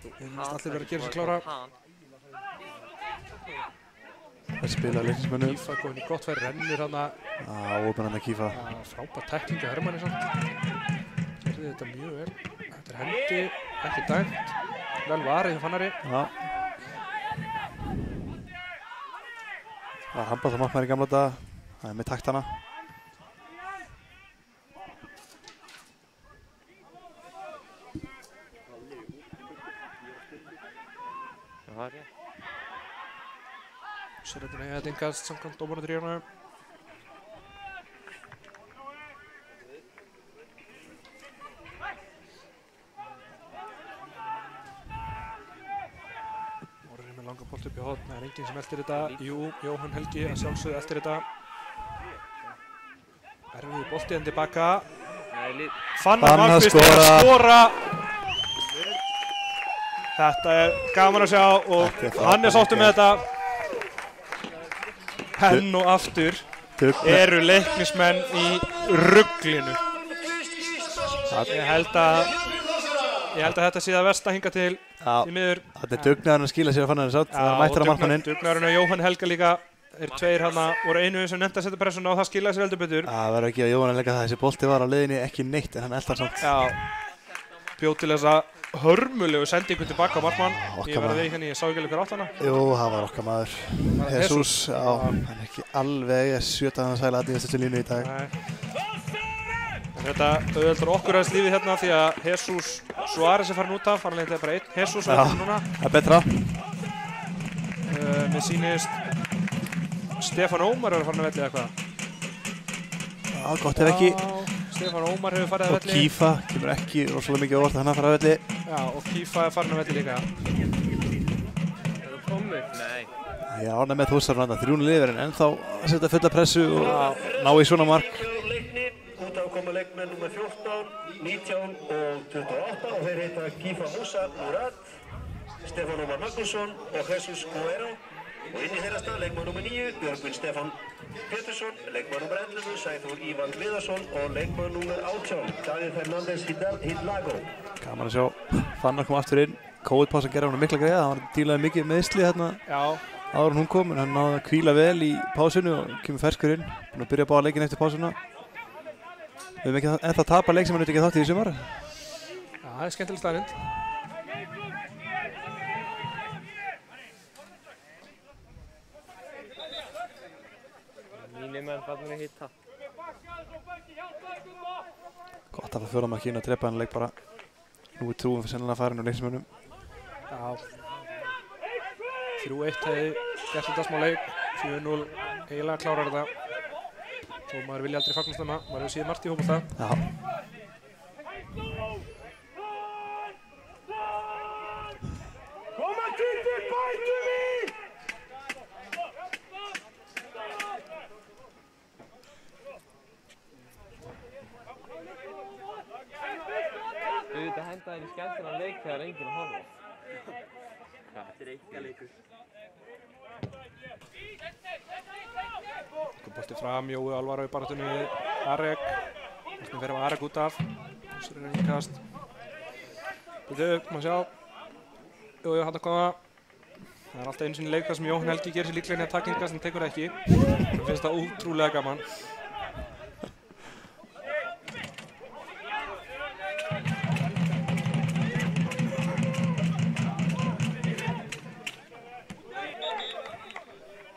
Þeir allir verið að gera sér klára. Það spila leiknismönnum. Kífa komin í gott færi, rennur hana. Óbennandi Kífa. Frábær tækling af Hermanni samt. Gerði þetta mjög vel. Þetta er hendi, ekki dæmt. Vel varið hjá Fannari. Já. Það var handball að markmaður í gamla daga. Það er með taktana. Það var rétt. Sérreitin eigi að engast samkvæmt dómarnadrýjarnu. Orri með langa bolt upp í horn. Það er enginn sem eltir þetta. Jú, Jóhann Helgi að sjálfsögðu eltir þetta. Erfiður bolti en tilbaka. Fannar Markvist er að skora. Þetta er gaman að sjá og hann er sáttur með þetta. Enn og aftur eru Leiknismenn í rugglinu. Ég held að þetta sé það versta hingað til í miður. Þetta er dugnaðurinn að skila sér að Fannar sátt. Það er mættur á markmanninn. Dugnaðurinn og Jóhann Helga líka. Tveir hana voru einu sem nefndi að setja pressuna og það skilaði sér heldur betur. Það verður ekki að Jóhann Helga það. Þessi bolti var á leiðinni ekki neitt en hann eltar samt. Bjóð til þessa hörmulegu sendingu tilbaka á markmann. Ég var að veikja henni, ég sá ekki alveg hver átt hana. Jú, það var okkar maður. Jesus, hann er ekki alveg að sjöta hann að sæla að í þessu línu í dag. Þetta auðveldur okkur aðeins lífið hérna því að Jesus Suárez er farin út af, farin leitið bara einn. Jesus er núna. Það er betra. Mér sýnist Stefán Ómar er farin að velli eða hvað. Gott ef ekki. Stefán Ómar hefur farið að velli. Og Kífa kemur ekki rosalega mikið óvart að hann að fara að velli. Já, og Kífa er farin að velli líka. Er það komið? Nei. Ég er ánægð með Þórsarinn þarna, 3-0 yfir en ennþá að setja fulla pressu og ná í svona mark. Út af koma leikmenn nr. 14, 19 og 28 og þeir heita Kífa Musa Murad, Stefán Ómar Magnússon og Jesus Guerrero. Og inn í þeirra stað leikmann nr. 9, Björgvin Stefán Pétursson, leikmann nr. 11, Sæþór Ívan Viðarsson og leikmann nr. 18, David Fernandes Hidalgo. Gaman að sjá, Fannar kom aftur inn, COVID-pásan gerði hann mikla greiða, hann var dílaði mikið meðsli hérna áður en hún kom, en hann náði að hvíla vel í pásunni og kemur ferskur inn, búinn að byrja að báða leikinn eftir pásuna. Við hefum ekki ennþá tapað leik sem hann ekki þátt í sumar. Já, það er skemmtileg staðreynd. Mínir menn farnir að hitta. Gott að fá fjórðamarki inn og drepa hann leik bara. Nú er trúum fyrir sennilega farin úr leiknismönnum. Já. 3-1 hefði gert þetta smá leik. 4-0 eiginlega klárar þetta. Þó maður vilja aldrei fagnastemma. Maður hefur síðan margt í hópa það. Já. Koma Kitty, bætum við! Þetta hendaði í skemmtilegan leik þegar enginn að horfa. Þetta er eitthvað leikur. Bolti fram, Jói Alvaro í baráttunni við Arek. Þannig fer Arek út af. Svo er kast. Byrju upp, maður sjá. Jú, hann að koma. Það er alltaf einu sinni leik þar sem Jóhann Helgi gerir sér líklegni að taka hingast en tekur það ekki. Mér finnst það ótrúlega gaman.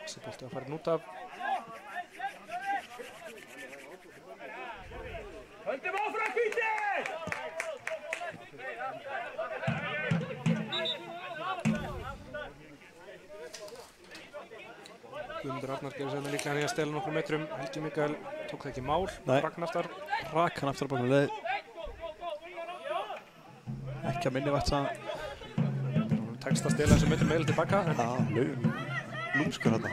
Þessi bolti að fara út af. Höldum áfram Kitty! Guðmundur Arnar gerir sér líklega hann í að stela nokkrum metrum. Helgi Mikael tók það ekki í mál. Rakn aftar. Rak hann aftur á bakinu leið. Ekki að minni vært það. Tekst að stela þessum metrum vel tilbaka. Já, lúmskur hérna.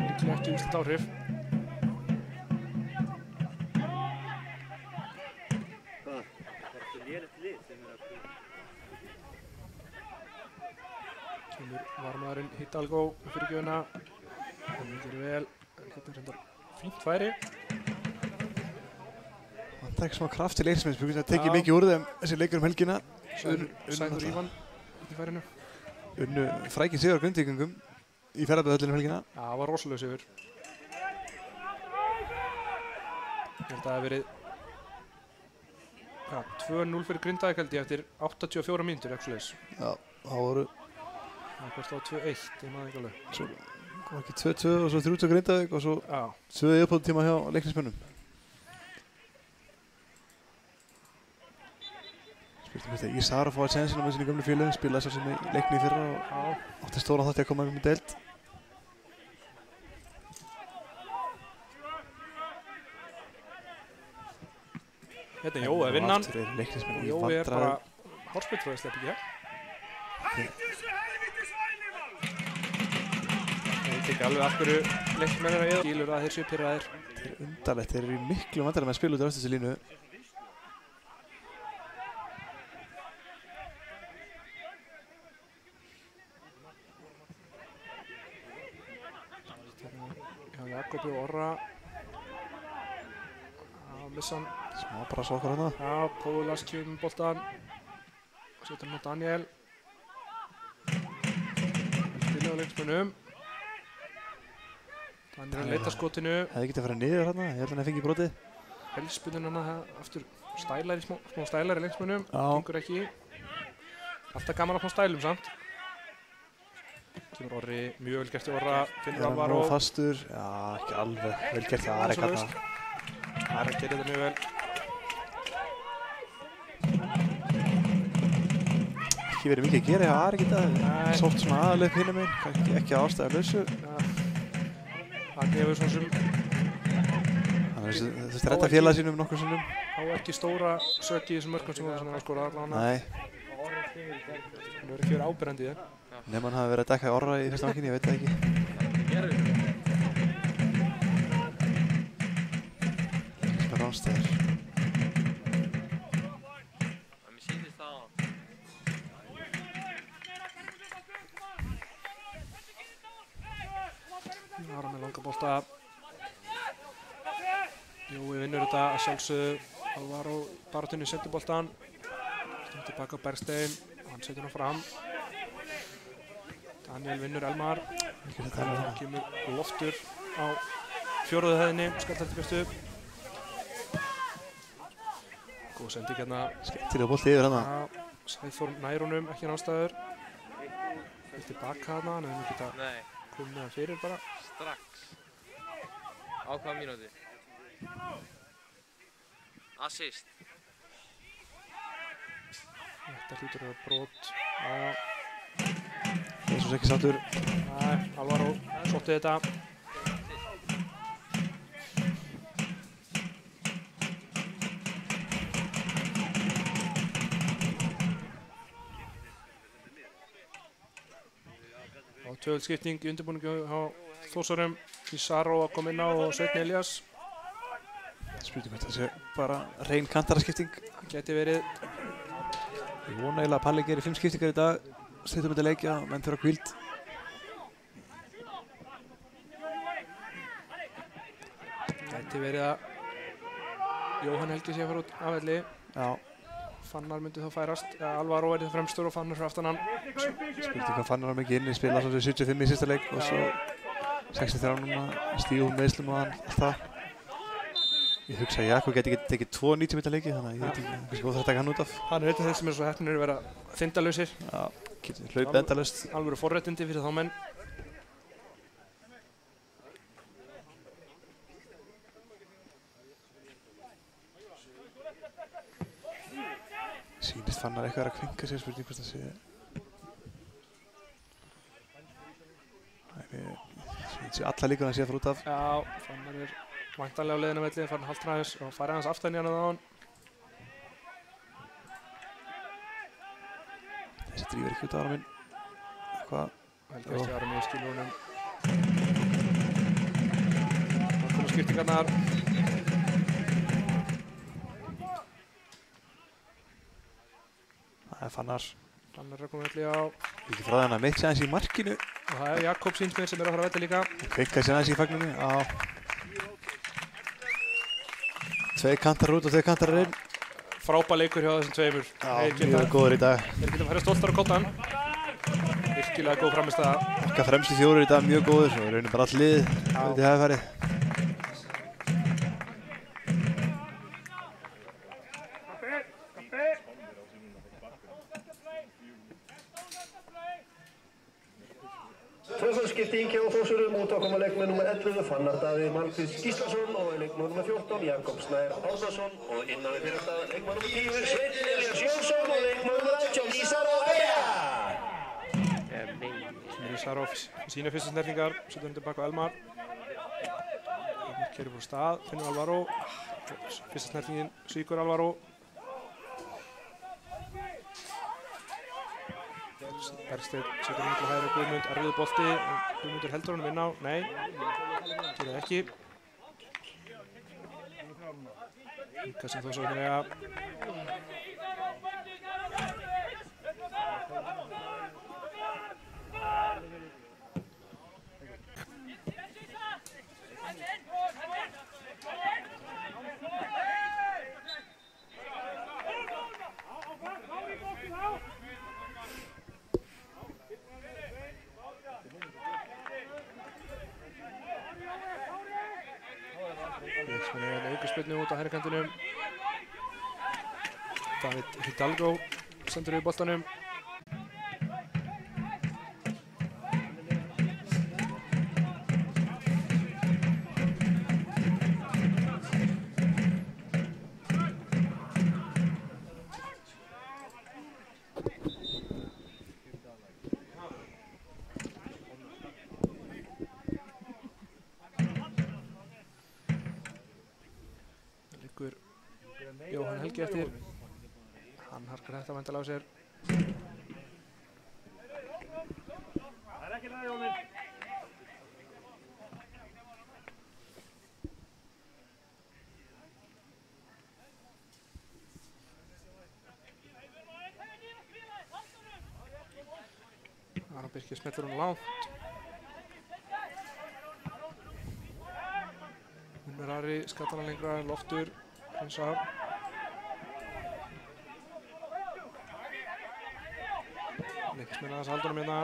Líklega ekki úrslit áhrif. Kemur varmaðurinn Hidalgo fyrir gjöfuna. Það gerir vel. Hérna reyndar fínt færi. Það er ekki smá kraft til Leiknismenn, það tekið mikið úr þeim þessi leikur helgina. Sæður Ívan í færinu. Unnu frækinn sigur á Grindvíkingum í Fjarðabyggðarhöllinni helgina. Já, það var rosalega sigur. Ég held að það hafi verið 2-0 fyrir Grindavík held ég eftir 84 mínútur, ekki svoleiðis. Já, það voru... Það hvort á 2-1, ég maður ekki alveg. Svo kom ekki 2-2 og svo 3-2 Grindavík og svo 2 uppbótartíma hjá Leiknismönnum. Spurtum þetta Ísar að fá að tjensina með sinni gömlu félögum, spilaði svo sinni leikni í fyrra og átti stóran þátt í að koma með deild. Hérna er Jói að vinna hann. Jói er bara hárspillfræði slepp ekki, Ég veit ekki alveg af hverju leikmenn að eða skilur að þeir séu pirraðir. Þetta er undarlegt, þeir eru í miklu vandalega með að spila út af þessu línu. Já, Jakobi og Orra. Missa hann. Smá bara svo okkar hérna. Já, Pólas kemur með boltan. Setur hann á Daniel. Spilja á Leiknismönnum. Daniel að leita skotinu. Hefði getið að fara niður hérna, ég held að hann hefði fengið brotið. Helspilun hann aftur stælar í smá stælar í Leiknismönnum. Gengur ekki. Alltaf gaman að fá stælum samt. Kemur Orri, mjög vel gert í Orra. Finnur Alvaro. Nú fastur, já ekki alveg, vel gert það Arek hérna. Arek gerir þetta mjög vel. Ekki verið mikið að gera hjá Arek í dag. Sótt svona aðaleg upp hinum einn, ekki ástæðarlausu. Hann hefur svona sem... Þú þurfti að redda félag sínum nokkur sinnum. Á ekki stóra sök í þessum mörkum sem hann var að skora allan. Nei. Hann hefur ekki verið áberandi í það. Nefn hann hafi verið að dekka Orra í fyrsta markinu, ég veit það ekki. Svona ránstæður. Mér sýnist það á hann. Ára með langa bolta. Jói vinnur þetta að sjálfsögðu. Alvaro barátunni setur boltan. Stum tilbaka á Bergstein. Hann setur hann fram. Daniel vinnur Elmar. Það kemur Loftur á fjóruðu hæðinni. Skalltætti bestu. Góð sending hérna. Skemmtilega bolti yfir hérna. Sæþór nær honum, ekki nástaður. Vill tilbaka hérna, hann hefði geta komið með hann fyrir bara. Strax. Á hvaða mínúti? Assist. Þetta hlýtur að vera brot. Jesus ekki sáttur. Nei, Alvaro sótti þetta. Tvöfaldskipting í undirbúningu á Þórsarum. Ísaró að koma inn á og Sveinn Elías. Spurning hvort það sé bara reyn kantaraskipting. Gæti verið. Ég vona eiginlega að Palli gerir 5 skiptingar í dag. Stýttum þetta leikja, menn þurfa hvíld. Gæti verið að Jóhann Helgi sé að fara út af velli. Já. Fannar myndi þá færast. Alvaro verið það fremstur og Fannar fyrir aftan hann. Spurning hvað Fannar var mikið inn í spila svo 75 í sista leik og svo 63 núna, stígum meðslum og allt það. Ég hugsa að Jakob geti ekki tekið 2 90 minúta leiki, þannig að ég veit ekki kannski góð það að taka hann út af. Hann er einn af þeir sem er svo heppnir að vera þindalausir. Já, getur hlaupið endalaust. Alvöru forréttindi fyrir þá menn. Sýnist Fannar eitthvað að kvinka sér, spurning hvort það sé. Það sé alla líkuna að sé að fara út af. Já, Fannar er væntanlega á leiðinu velli, farin halvtræðis og færi hans aftan í hann að hann. Þessi drífur ekki út á Araminn. Eitthvað. Helgi eftir Araminn skilur honum. Það komur skiptingarnar. Það er Fannar. Annar er komið velli á. Ekki frá þannig að mitt sé aðeins í markinu. Og það er Jakob Sínsmir sem er að fara velli líka. Kveikka sé aðeins í fagninu. Já. 2 kantar út og 2 kantar inn. Frábær leikur hjá þessum tveimur. Já, mjög góður í dag. Þeir geta að fara stoltar á kottan. Virkilega góð framistæða. Okkar fremstu 4 í dag mjög góður. Svo reynir bara all lið. Þetta hefði farið. Tvöfaldskipting hjá Þórsurum út á koma leikmenn nr. 11 Fannar Daði Malmqvist Gíslason og leikmann nr. 14 Jakob Snær Árnason og innan við fyrirstað leikmann nr. 10 Sveinn Elías Jónsson og leikmann nr. 18 Ísaró Eja. Ísaró sína fyrstu snertingar, setur hann tilbaka á Elmar. Elmar keyrir frá stað, finnur Alvaro. Fyrsta snertingin svíkur Alvaro. Bergsteinn setur hann til hægri Guðmund, erfiður bolti. Guðmundur heldur honum inn á, nei, gerir það ekki. Líka sem Þórsarar eiga. Leikmenn eiga aukaspyrnu út á hægri kantinum. David Hidalgo sendur við boltanum. Jóhann Helgi eftir. Hann harkar þetta væntanlega á sér. Það er ekki það, Jónin. Aron Birkir smettur hún langt. Unnar Ari skattar hann lengra, Loftur, hreinsar. Leiknismenn aðeins haldur hann hérna.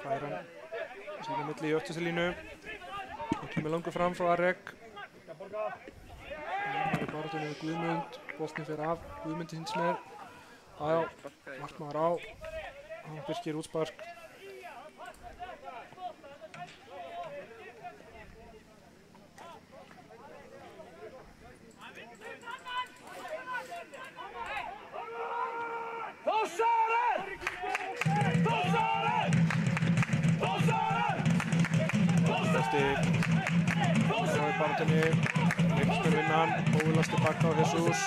Fær hann síðan milli í öftustu línu. Hann kemur langur fram frá Arek. Hann er barðunni við Guðmund. Boltinn fer af Guðmundi hins með. Jájá, markmaður á. Hann Birkir útspark. Það er barndinni, Leiknismenn vinnan, Óvilas tilbaka á Jesus.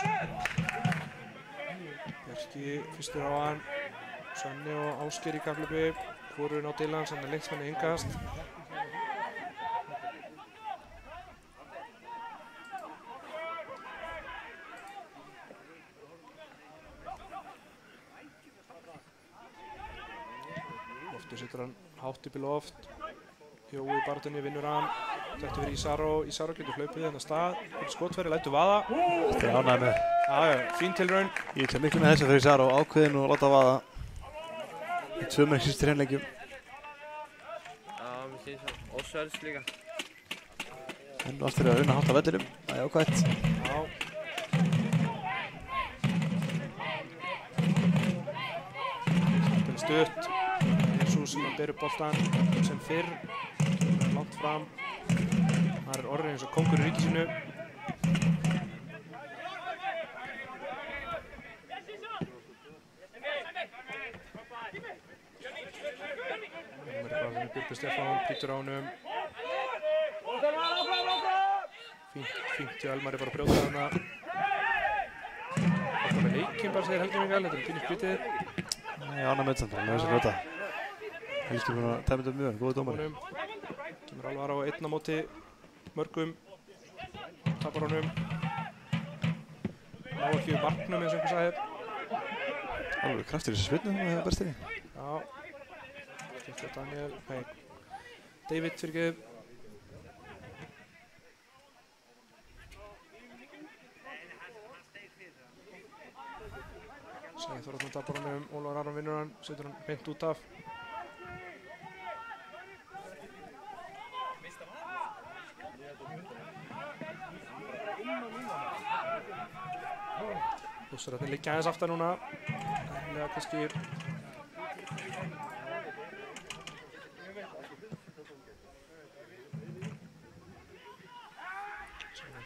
Bjarki fyrstur á hann, Svenni og Ásgeir í kaflöpi, hvorun á Dillans, þannig að Leiknismenn yngast. Loftur setur hann hátt upp í loft. Jói í barndinni vinnur hann. Þetta fyrir Ísaró. Ísaró getur hlaupið þennan stað. Skotfæri lætur vaða. Þetta er ánægð með. Jájá, fín tilraun. Ég ætla miklu með þessa fyrir Ísaró. Ákveðin og láta vaða. Í 2 mörg síðustu hreinleikjum. Já, mér finnst það. Og Sörls líka. Enn og aftur að reyna hátt á vellinum. Það er ákvæmt. Já. Þetta er stutt. Jesus sem að bera upp boltan sem fyrr. Langt fram. Það er Orri eins og kongur í ríki sínu. Björn Stefán brýtur á honum. Fínt hjá Elmari bara að brjóta hana. Það með leikinn bara segir Helgi Mikael, þetta er pínu skrítið. Nei, ánægð með þetta, með þess að nota. Helgi búinn að tæma þetta mjög, góði dómari. Kemur Alvar á einn á móti mörgum. Tapar honum. ná ekki við marknum eins og einhver sagði. Alveg kraftur í þessu spilnu þannig að það er bestinni. Já. Þetta Daniel, nei, David fyrirgeðu. Sæði Þórðarson tapar honum, Ólafur Aron vinnur hann, setur hann beint út af. Búsararnir liggja aðeins aftar núna, enlega kannski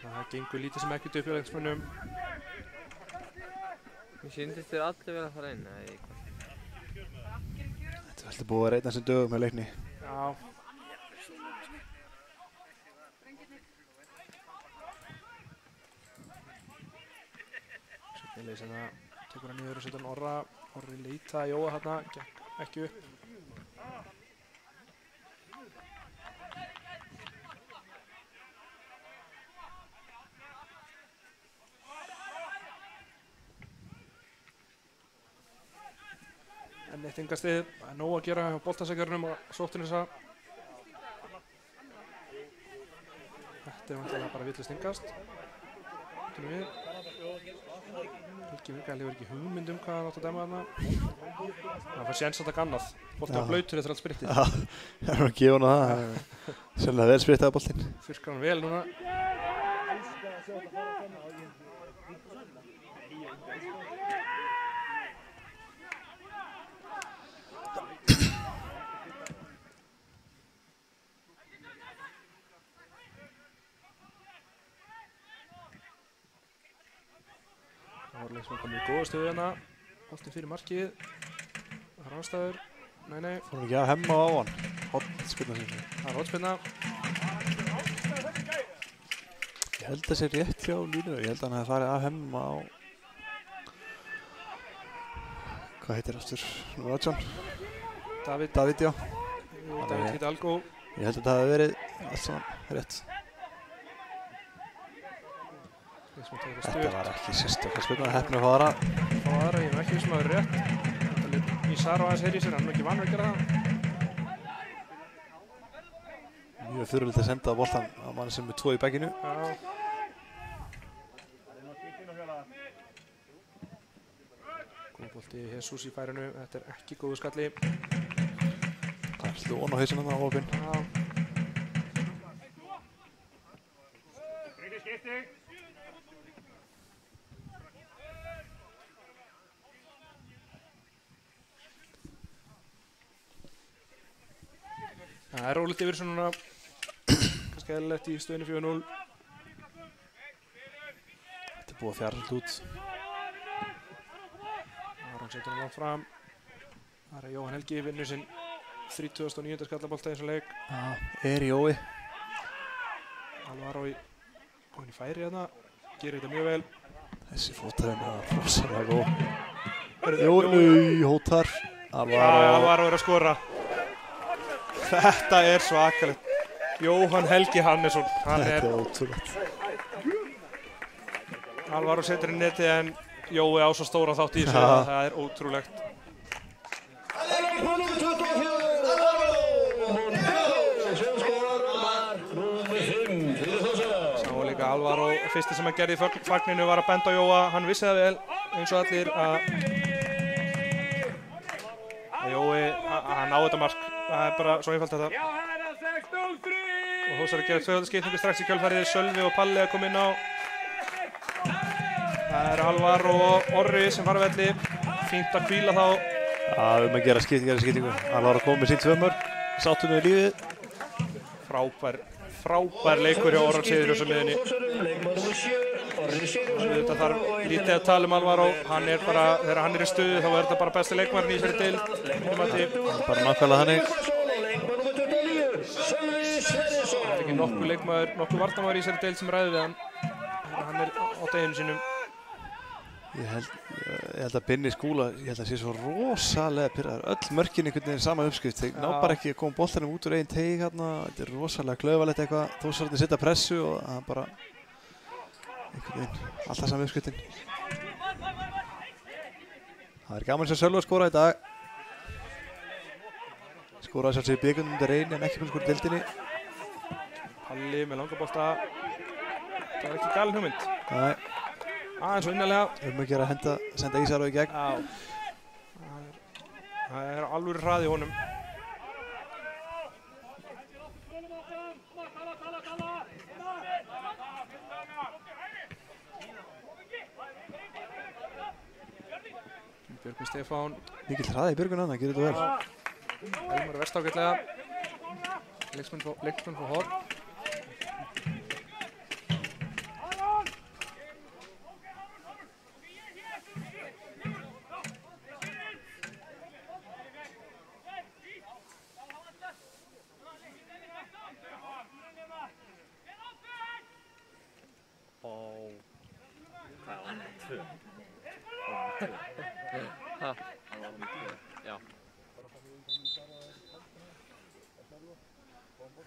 það gengur lítið sem ekkert upp hjá leikmönnum. Mér sýndist þér allir vel að fara inn, eða eitthvað? Þetta er alltaf búið að reyna sem dögum með leikni. Já. Sjöfnileg sem það tekur hann niður og setur hann Orra. Orri leita Jóa þarna, gekk ekki upp. En eitt engastið, það er nóg að gera hjá boltasækjörnum og sóttin þessa. Þetta er vantilega bara villust engast. Helgi Mikael hefur ekki hugmynd hvað hann átt að dæma þarna. Það fær séns að taka annað. Bolti var blautur eftir allt sprittið. Já, það er að gefa hann það. Sérlega vel sprittaði boltinn. Þurrkar hann vel núna. Það var leikmenn komið í góða stöðu hérna. Boltinn fyrir markið. Það er ástæður. Nei. Fór hann ekki að hemma á hann. Hornspyrna sem sé. Það er hornspyrna. Ég held að það sé rétt hjá línu. Ég held að hann hefði farið að hemma á... Hvað heitir aftur? Rajan? David, já. David Hidalgo. Ég held að það hefði verið allt saman rétt. Þetta var ekki sérstaklega spilna að heppna að fá aðra. Fá aðra, ég er ekki sem að það er rétt. Ísar á aðeins heyri í sér, hann er ekki vanur að gera það. Mjög fyrirlítið að senda boltan á manni sem er 2 í bekkinu. Já. Góð bolti Jesus í færinu, þetta er ekki góðu skalli. Það er slón á hausinn hann á opinn. Já. Það er rólegt yfir þessu núna, kannski eðlilegt í stöðinu 4-0. Þetta er búið að fjara svolítið út. Aron setur hann langt fram. Það er Jóhann Helgi vinnur sinn 39. skallabolta í þessum leik. Já, er í Jói. Alvaro komin í færi hérna, gerir þetta mjög vel. Þessi fótarinn er rosalega góð. Jói, hótar. Alvaro er að skora. Þetta er svakalegt. Jóhann Helgi Hannesson. Þetta er ótrúlegt. Alvaro setur inn netið en Jói á svo stóra þátt í þessu. Það er ótrúlegt. Sá líka Alvaro, fyrsti sem hann gerði í fagninu var að benda á Jóa. Hann vissi það vel, eins og allir, að Jói, hann á þetta mark. Það er bara svo einfalt þetta. Og Þórsar að gera tvöfaldaskiptingu strax í kjölfarið. Sölvi og Palli að koma inn á. Það er Alvaro og Orri sem fara velli. Fínt að hvíla þá. Já, við erum að gera skiptingu. Alvaro kom með sín 2 mörk. Sáttum við lífið. Frábær leikur hjá Orra Sigurjóns á miðjunni. Þetta þarf lítið að tala um Alvaro. Hann er bara, þegar hann er í stuði þá er þetta bara besti leikmaðurinn í þessari deild. Bara nákvæmlega þannig. Það er ekki nokkuð varnarmaður í þessari deild sem ræður við hann. Hann er á deginu sínum. Ég held að Binni Skúla, ég held að sé svo rosalega pyrraður. Öll mörkin einhvern veginn sama uppskrift. Þeir ná bara ekki að koma boltanum út úr eigin teig hérna. Þetta er rosalega klauvalegt eitthvað. Þórsararnir setja pressu og það er bara einhvern veginn alltaf sama uppskriftin. Það er gaman sem Sölvi að skora í dag. Skoraði sjálfsög í byggjum undir Reyni en ekki búinn skora í deildinni. Palli með langabolta. Það var ekki galin hugmynd. Nei. Aðeins og innanlega. Ekki að senda Ísaró í gegn. Já. Það er alveg hraði í honum. Björgvin Stefán. Mikill hraði í Björgvin hann, það gerir þetta vel. Elmar Vest ágætlega. Leiksmenn frá horn.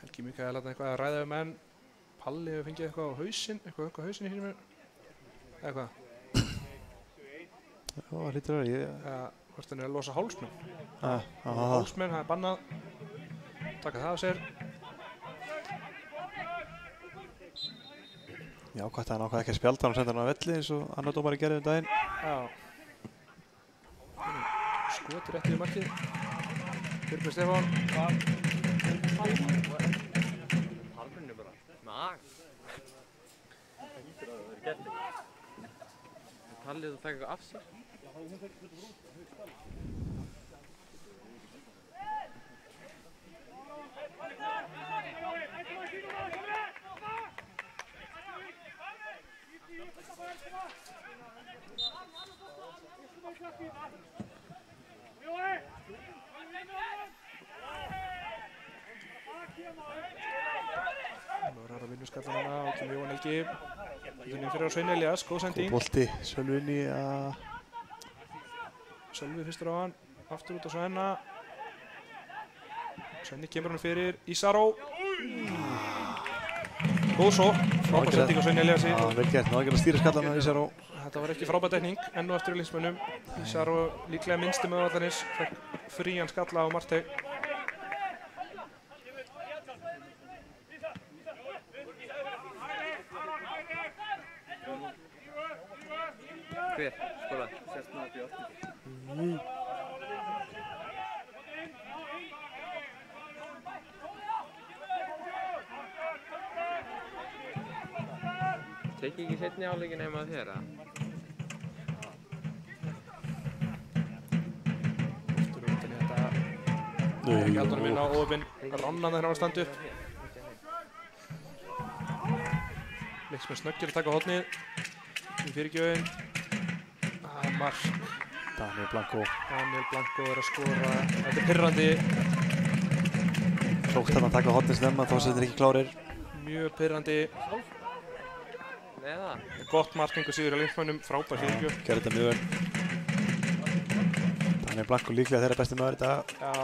Helgi Mikael eitthvað að ræða menn. Palli hefur fengið eitthvað á hausinn, eitthvað á hausinn í hínum eða hvað? Já, það hlýtur að vera. Hvort hann er að losa hálsmenn. Hálsmenn, það er bannað. Taka það á sér. Já, hvað það nákvæði ekki að spjalda hann og senda hann á velli eins og annar dómari gerði daginn. Já. Skoti rétt yfir markið. Björgvin Stefán. Halbrunni bara. Mag. Það hýttur að það verið gert eitthvað. Pallið þú taka eitthvað af sér. Það var að vinna skallan hana og kemur Jóhann Helgi. Þunni fyrir á Svein Elias, góð sending. Góð bolti, Sölvi inn í að... Sölvi fyrstur á hann, aftur út á Svenna. Svenni kemur hann fyrir Ísaró. Góð svo, frábær sending á Svein Eliasi. Já, vel gert, náðu að stýra skallan á Ísaró. Þetta var ekki frábær dekning, enn og eftir liðsmönnum. Ísaró líklega minnsti möguvallarins, fekk frían skalla á Marteg. Hver? Skora? Sérst nátt í 8. Tekki ekki seinni áleikin heima að þér, að? Aftur út í þetta. Gjaldunum inn á ofinn, rannan þegar hann var standu. Leiksmenn snöggir að taka hornið. Í fyrirgjöfin. Mark. Daniel Blanco Er að skora. Þetta er pirrandi. Klókt að hann taka hornið snemma þó sem þetta er ekki klárir. Mjög pirrandi. Neða. Gott markingu sigur á leikmönnum. Frábær fyrirgjöf. Gerði þetta mjög vel. Daniel Blanco líklega þeirra besti maður í dag. Já.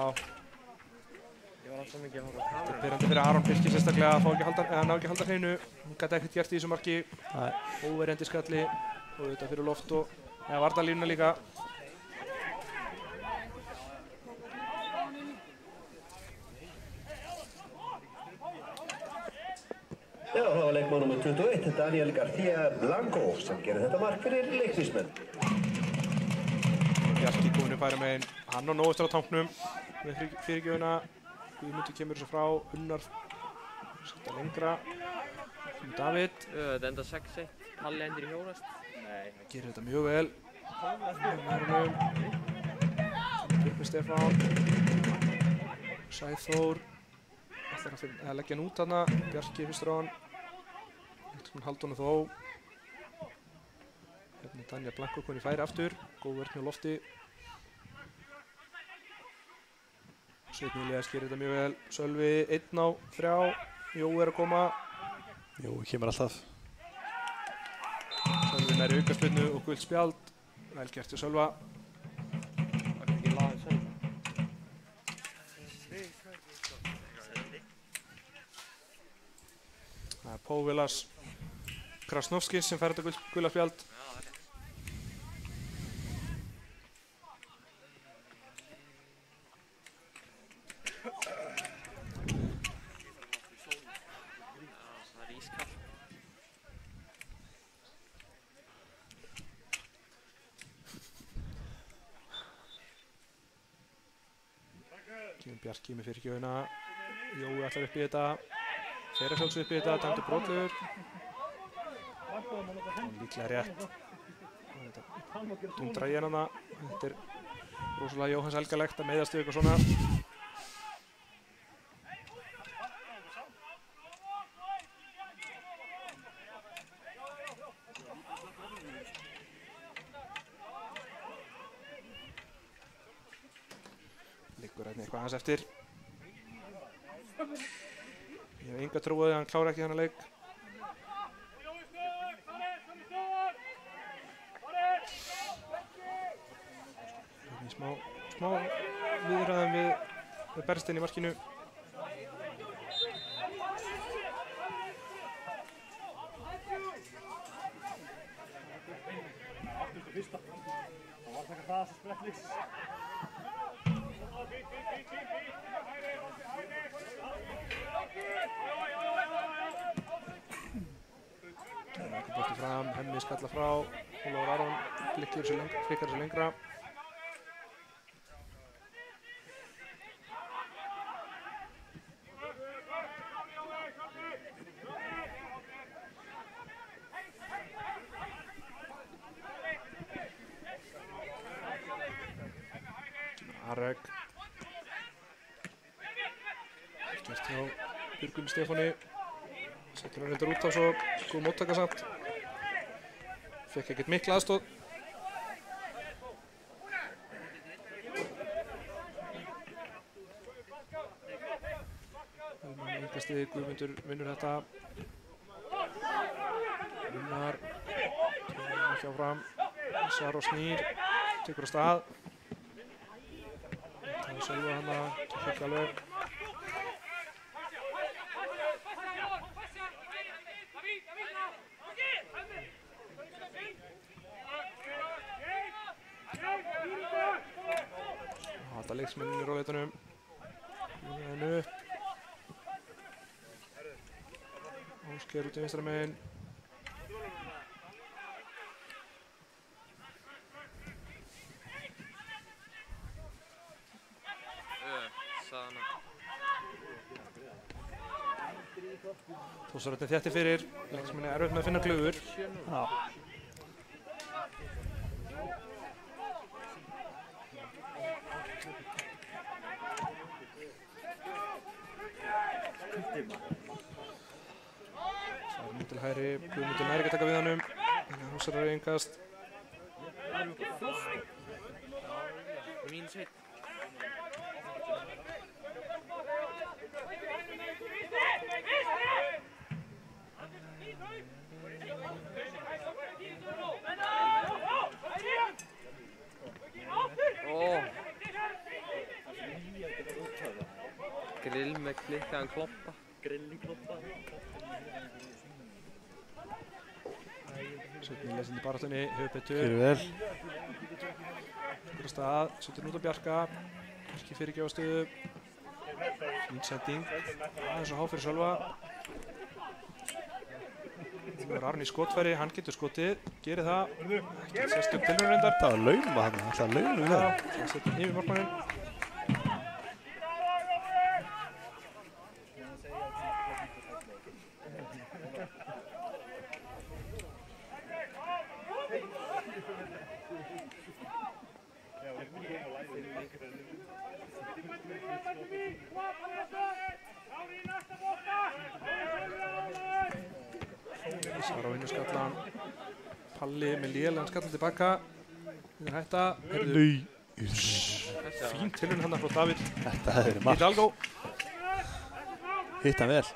Ég var alltaf mikið að horfa á kameru. Pirrandi fyrir Aron Birki sérstaklega að ná ekki að halda hreinu. Hún gæti ekkert gert í þessu marki. Óverjandi skalli. Og þetta fyrir loft og varnarlínuna líka. Já, það var leikmaður nr. 21, Daniel García Blanco, sem gerir þetta mark fyrir Leiknismenn. Bjarki komin upp hægra megin. Hann á nógustur á tanknum með fyrirgjöfina. Guðmundur kemur þessu frá. Unnar setja lengra. David. Þetta enda 6-1. Palli endur í hjórast. Nei, hann gerir þetta mjög vel. Björgvin Stefán. Sæþór. Það er að leggja hann út hana. Bjarki fyrstur á hann. Eitthvað Haldónu þó. Hérna Daniel Blanco komin í færi aftur. Góð vörn á lofti. Sveinn Elias gerir þetta mjög vel. Sölvi 1 á 3. Jó er að koma. Jó, kemur alltaf. Sölvi nær aukaspyrnu og gult spjald. Vel gert hjá Sölva. Það er ekki lagið Sölva. Það er Póvilas Krasnovskis sem fær þetta gula spjald. Kemur Bjarki með fyrirgjöfina. Jói ætlar upp í þetta. Fer að sjálfsög upp í þetta, dæmdur brotlegur. Og líklega rétt. Dundra í hana. Þetta rosalega Jóhanns Helgalegt að meiðast við eitthvað svona. Liggur hérna eitthvað aðeins eftir. Ég hef enga trú að hann klára ekki þennan leik. Smá viðræðum við Bergstein í markinu. Bolti fram, Hemmi skalla frá. Ólafur Aron flikkar þessu lengra. Areg. Skert hjá Björgvin Stefáni. Settur hann reyndar út á svo góð móttaka samt. Fekk ekkert mikla aðstóð. Engastið Guðmundur vinnur þetta. Vinnar. Ekki áfram. Svar og snýr. Tekur á stað. Það er Sölva hana. Tók ekki alveg. Halda leiksmennin í róleitunum. Núna upp. Ósker út í vinstra megin. Þórsaröldin þéttir fyrir. Leiksmennin erfitt með að finna klöfur. Já. Svar til hægri, Guðmundur nær ekki að taka við hannum. Þórsar er engast. Grill með klikkaðan kloppa. Sveinn lesandi baráttunni, hefur betur. Fyrir vel. Tekur á stað, setur út á Bjarka. Bjarki fyrirgefastöðu. Fín sending. Aðeins og há fyrir Sölva. Það er Arni skotfæri, hann getur skotið. Gerir það. Ekki sérstök tilraun reyndar. Það var lauma hann, alltaf lauma við það. Það setur yfir markmanninn. Svar á vinnuskallan. Palli með lélegan skallan tilbaka. Það er hætta. Fín tilraun hann frá Davíð. Þetta hefði verið mark. Hidalgo. Hitt hann vel.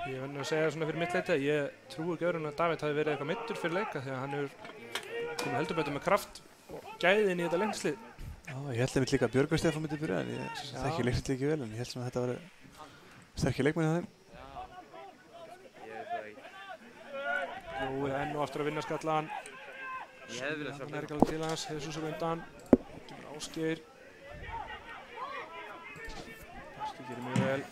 Ég verður að segja svona fyrir mitt leyti að ég trúi ekki öðrum að Davíð hafi verið eitthvað meiddur fyrir leika því að hann hefur komið heldur betur með kraft og gæði inn í þetta lengslið. Já, ég held einmitt líka að Björgvin Stefán myndi byrja en ég þekki leikslit ekki vel en ég held sem að þetta var sterkir leikmenn hjá þeim. Jói enn og aftur að vinna skallan. Ég hefði viljað sjá Hann er ekki alveg til hans, Jesus er undan. Kemur Ásgeir. Ásgeir gerir mjög vel.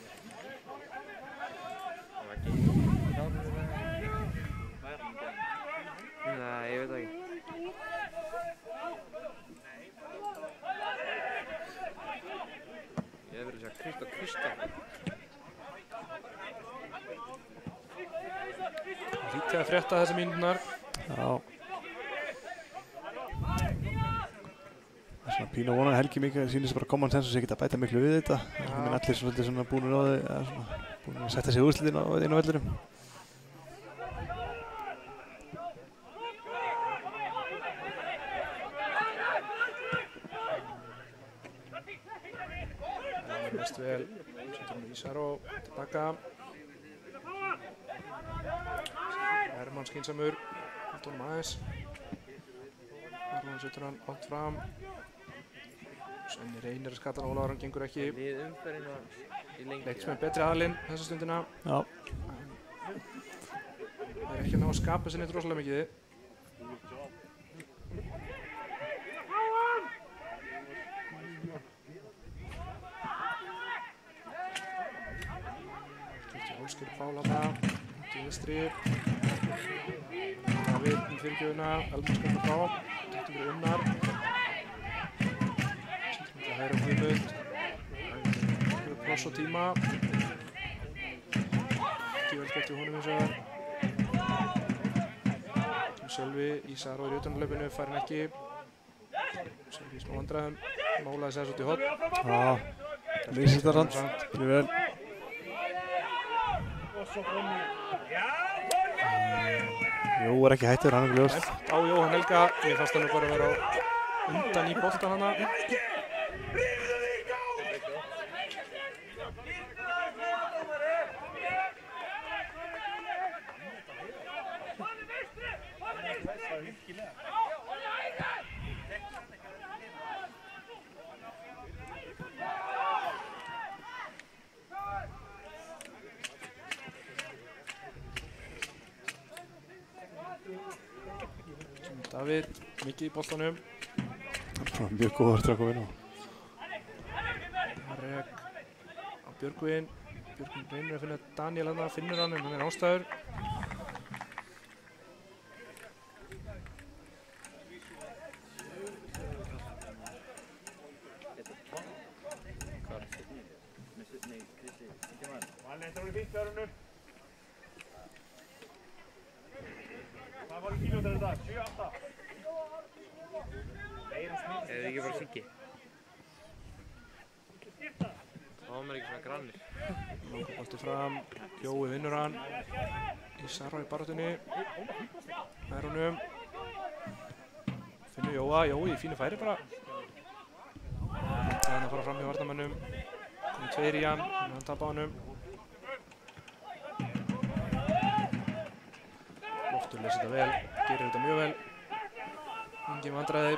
Nei, ég veit það ekki. Kristján. Lítið að frétta þessi mínúturnar. Já. Það er svona pínu að vona að Helgi mikið sýnir sig bara common sense og sé geta bæta miklu við þetta. Það er allir svolítið svona búinir á því, eða svona búinir að setja sig úrslitin inn á vellinum. Það mest vel. Setur hún Ísaró tilbaka. Hermann skynsamur. Haldur honum aðeins. Arlóðan setur hann átt fram. Svenni reynir að skata hann Ólafur, hann gengur ekki. Við umferðin var í lengi. Leikt með betri aðlinn þessa stundina. Já. Það er ekki að ná að skapa sér neitt rosalega mikið. Kildi Ólskir fála það. Til vinstri. Davíð í fyrirgjöfuna. Elmar skapar frá. Þetta verið Unnar. Hæra Guðmund. Pláss og tíma. Ekki vel gert við honum eins og það. Sölvi, Ísaró í utanhlaupinu, fær hann ekki. Sölvi í smá vandræðum. Málaði sér út í horn. Já. Lýsist það samt. Mjög vel. Jó er ekki hættur, hann er ekki ljóst. Á Jóhann Helga. Ég fannst hann bara að vera undan í boltan hana. Davíð, mikið í boltanum. Hann er mjög góður til að koma inn á. Marek á Björgvin. Björgvin reynir að finna Daniel hann, finnur hann en hann er ástæður. Þetta voru fínt verðunum. Hvað var í kílómetrar í dag? 7-8? Eða ekki bara Siggi? Þá var maður ekki svona grannir. Lóka bolti fram, Jói vinnur hann. Ísaró í baráttunni. Nær honum. Finnur Jóa, Jói í fínu færi bara. Það er hann að fara fram hjá varnarmönnum. Komið tveir í hann, hann tapar á honum. Loftur lesir þetta vel, gerir þetta mjög vel. Engin vandræði.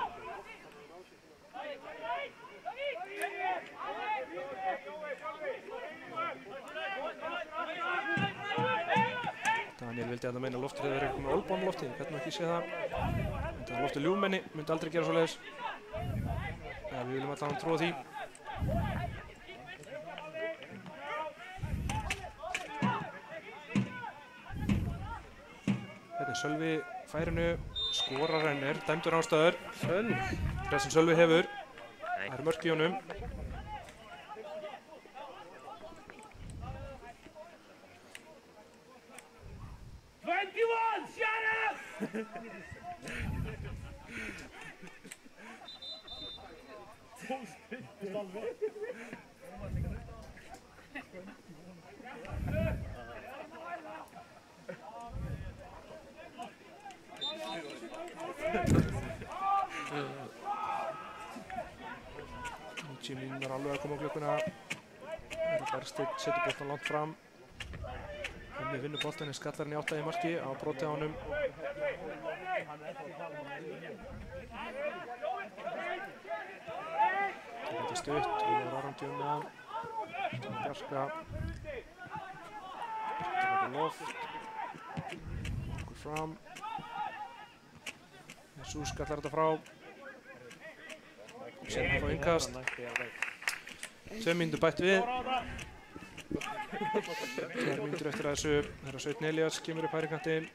Daniel vildi að það meina að Loftur hefði verið með olbán Lofti, ég gæti nú ekki séð það. Þetta er Loftur ljúfmenni, myndi aldrei gera svoleiðis. Ja, við viljum alltaf hann trúa því. Þetta er Sölvi færinu, skorar en er dæmdur ástæður. Það sem Sölvi hefur, það er mörk í honum. Jimmy er alveg að koma á klukkuna. Bergsteinn setur boltan langt fram. Hemmi vinnur boltan en skallar hann í áttæði marki á broti á honum. Þetta er stutt, Ólafur Arondjón með hann. Bjarka. Bjarka Loft. Okkur fram. Jesús skallar þetta frá. Senna að fá innkast. 2 mínútur bætt við. 2 mínútur eftir að þessu. Þeirra Sveinn Elías kemur upp hægri kantinn.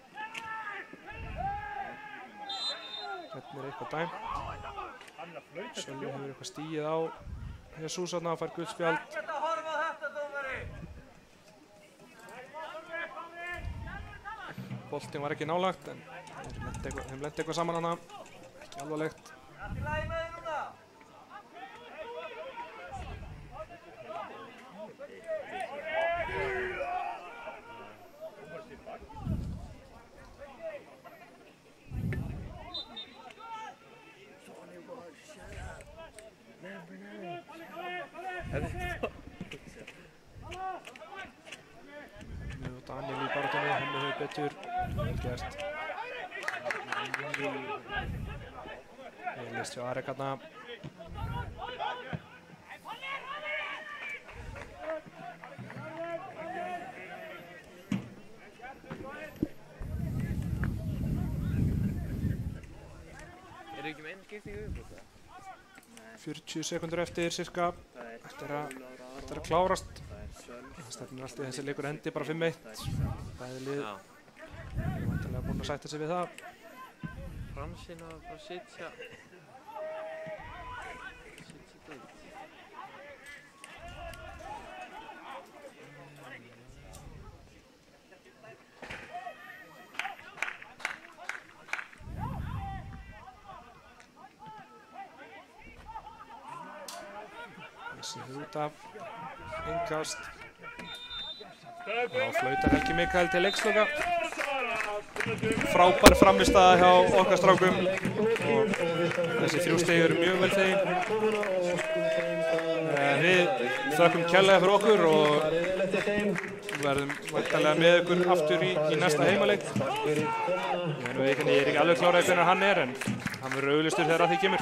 Hérna er eitthvað dæmt. Sölvi hefur eitthvað stíið á Jesús þarna og fær gult spjald. boltinn var ekki nálagt en þeim lenti eitthvað saman hana, ekki alvarlegt. Daniel í baráttunni, hann hefur betur vel gert. List hjá Arek þarna. Eru ekki með einu skiptingu viðbót? 40 sekúndur eftir cirka. Þetta er að klárast. Það stefnir alltaf þessi leikur endi bara 5-1. Bæði lið er vantarlega búin að sætta sig við það. Fransinn var bara að sitja deilt. Þessi út af innkast. Þá flautar Helgi Mikael til leiksloka. Frábær frammistaða hjá okkar strákum og þessi 3 stig eru mjög vel þegin. Við þökkum kærlega fyrir okkur og verðum væntanlega með ykkur aftur í næsta heimaleik. Ég er ekki alveg klárað hvernig hann er en hann verður auglýstur þegar að því kemur.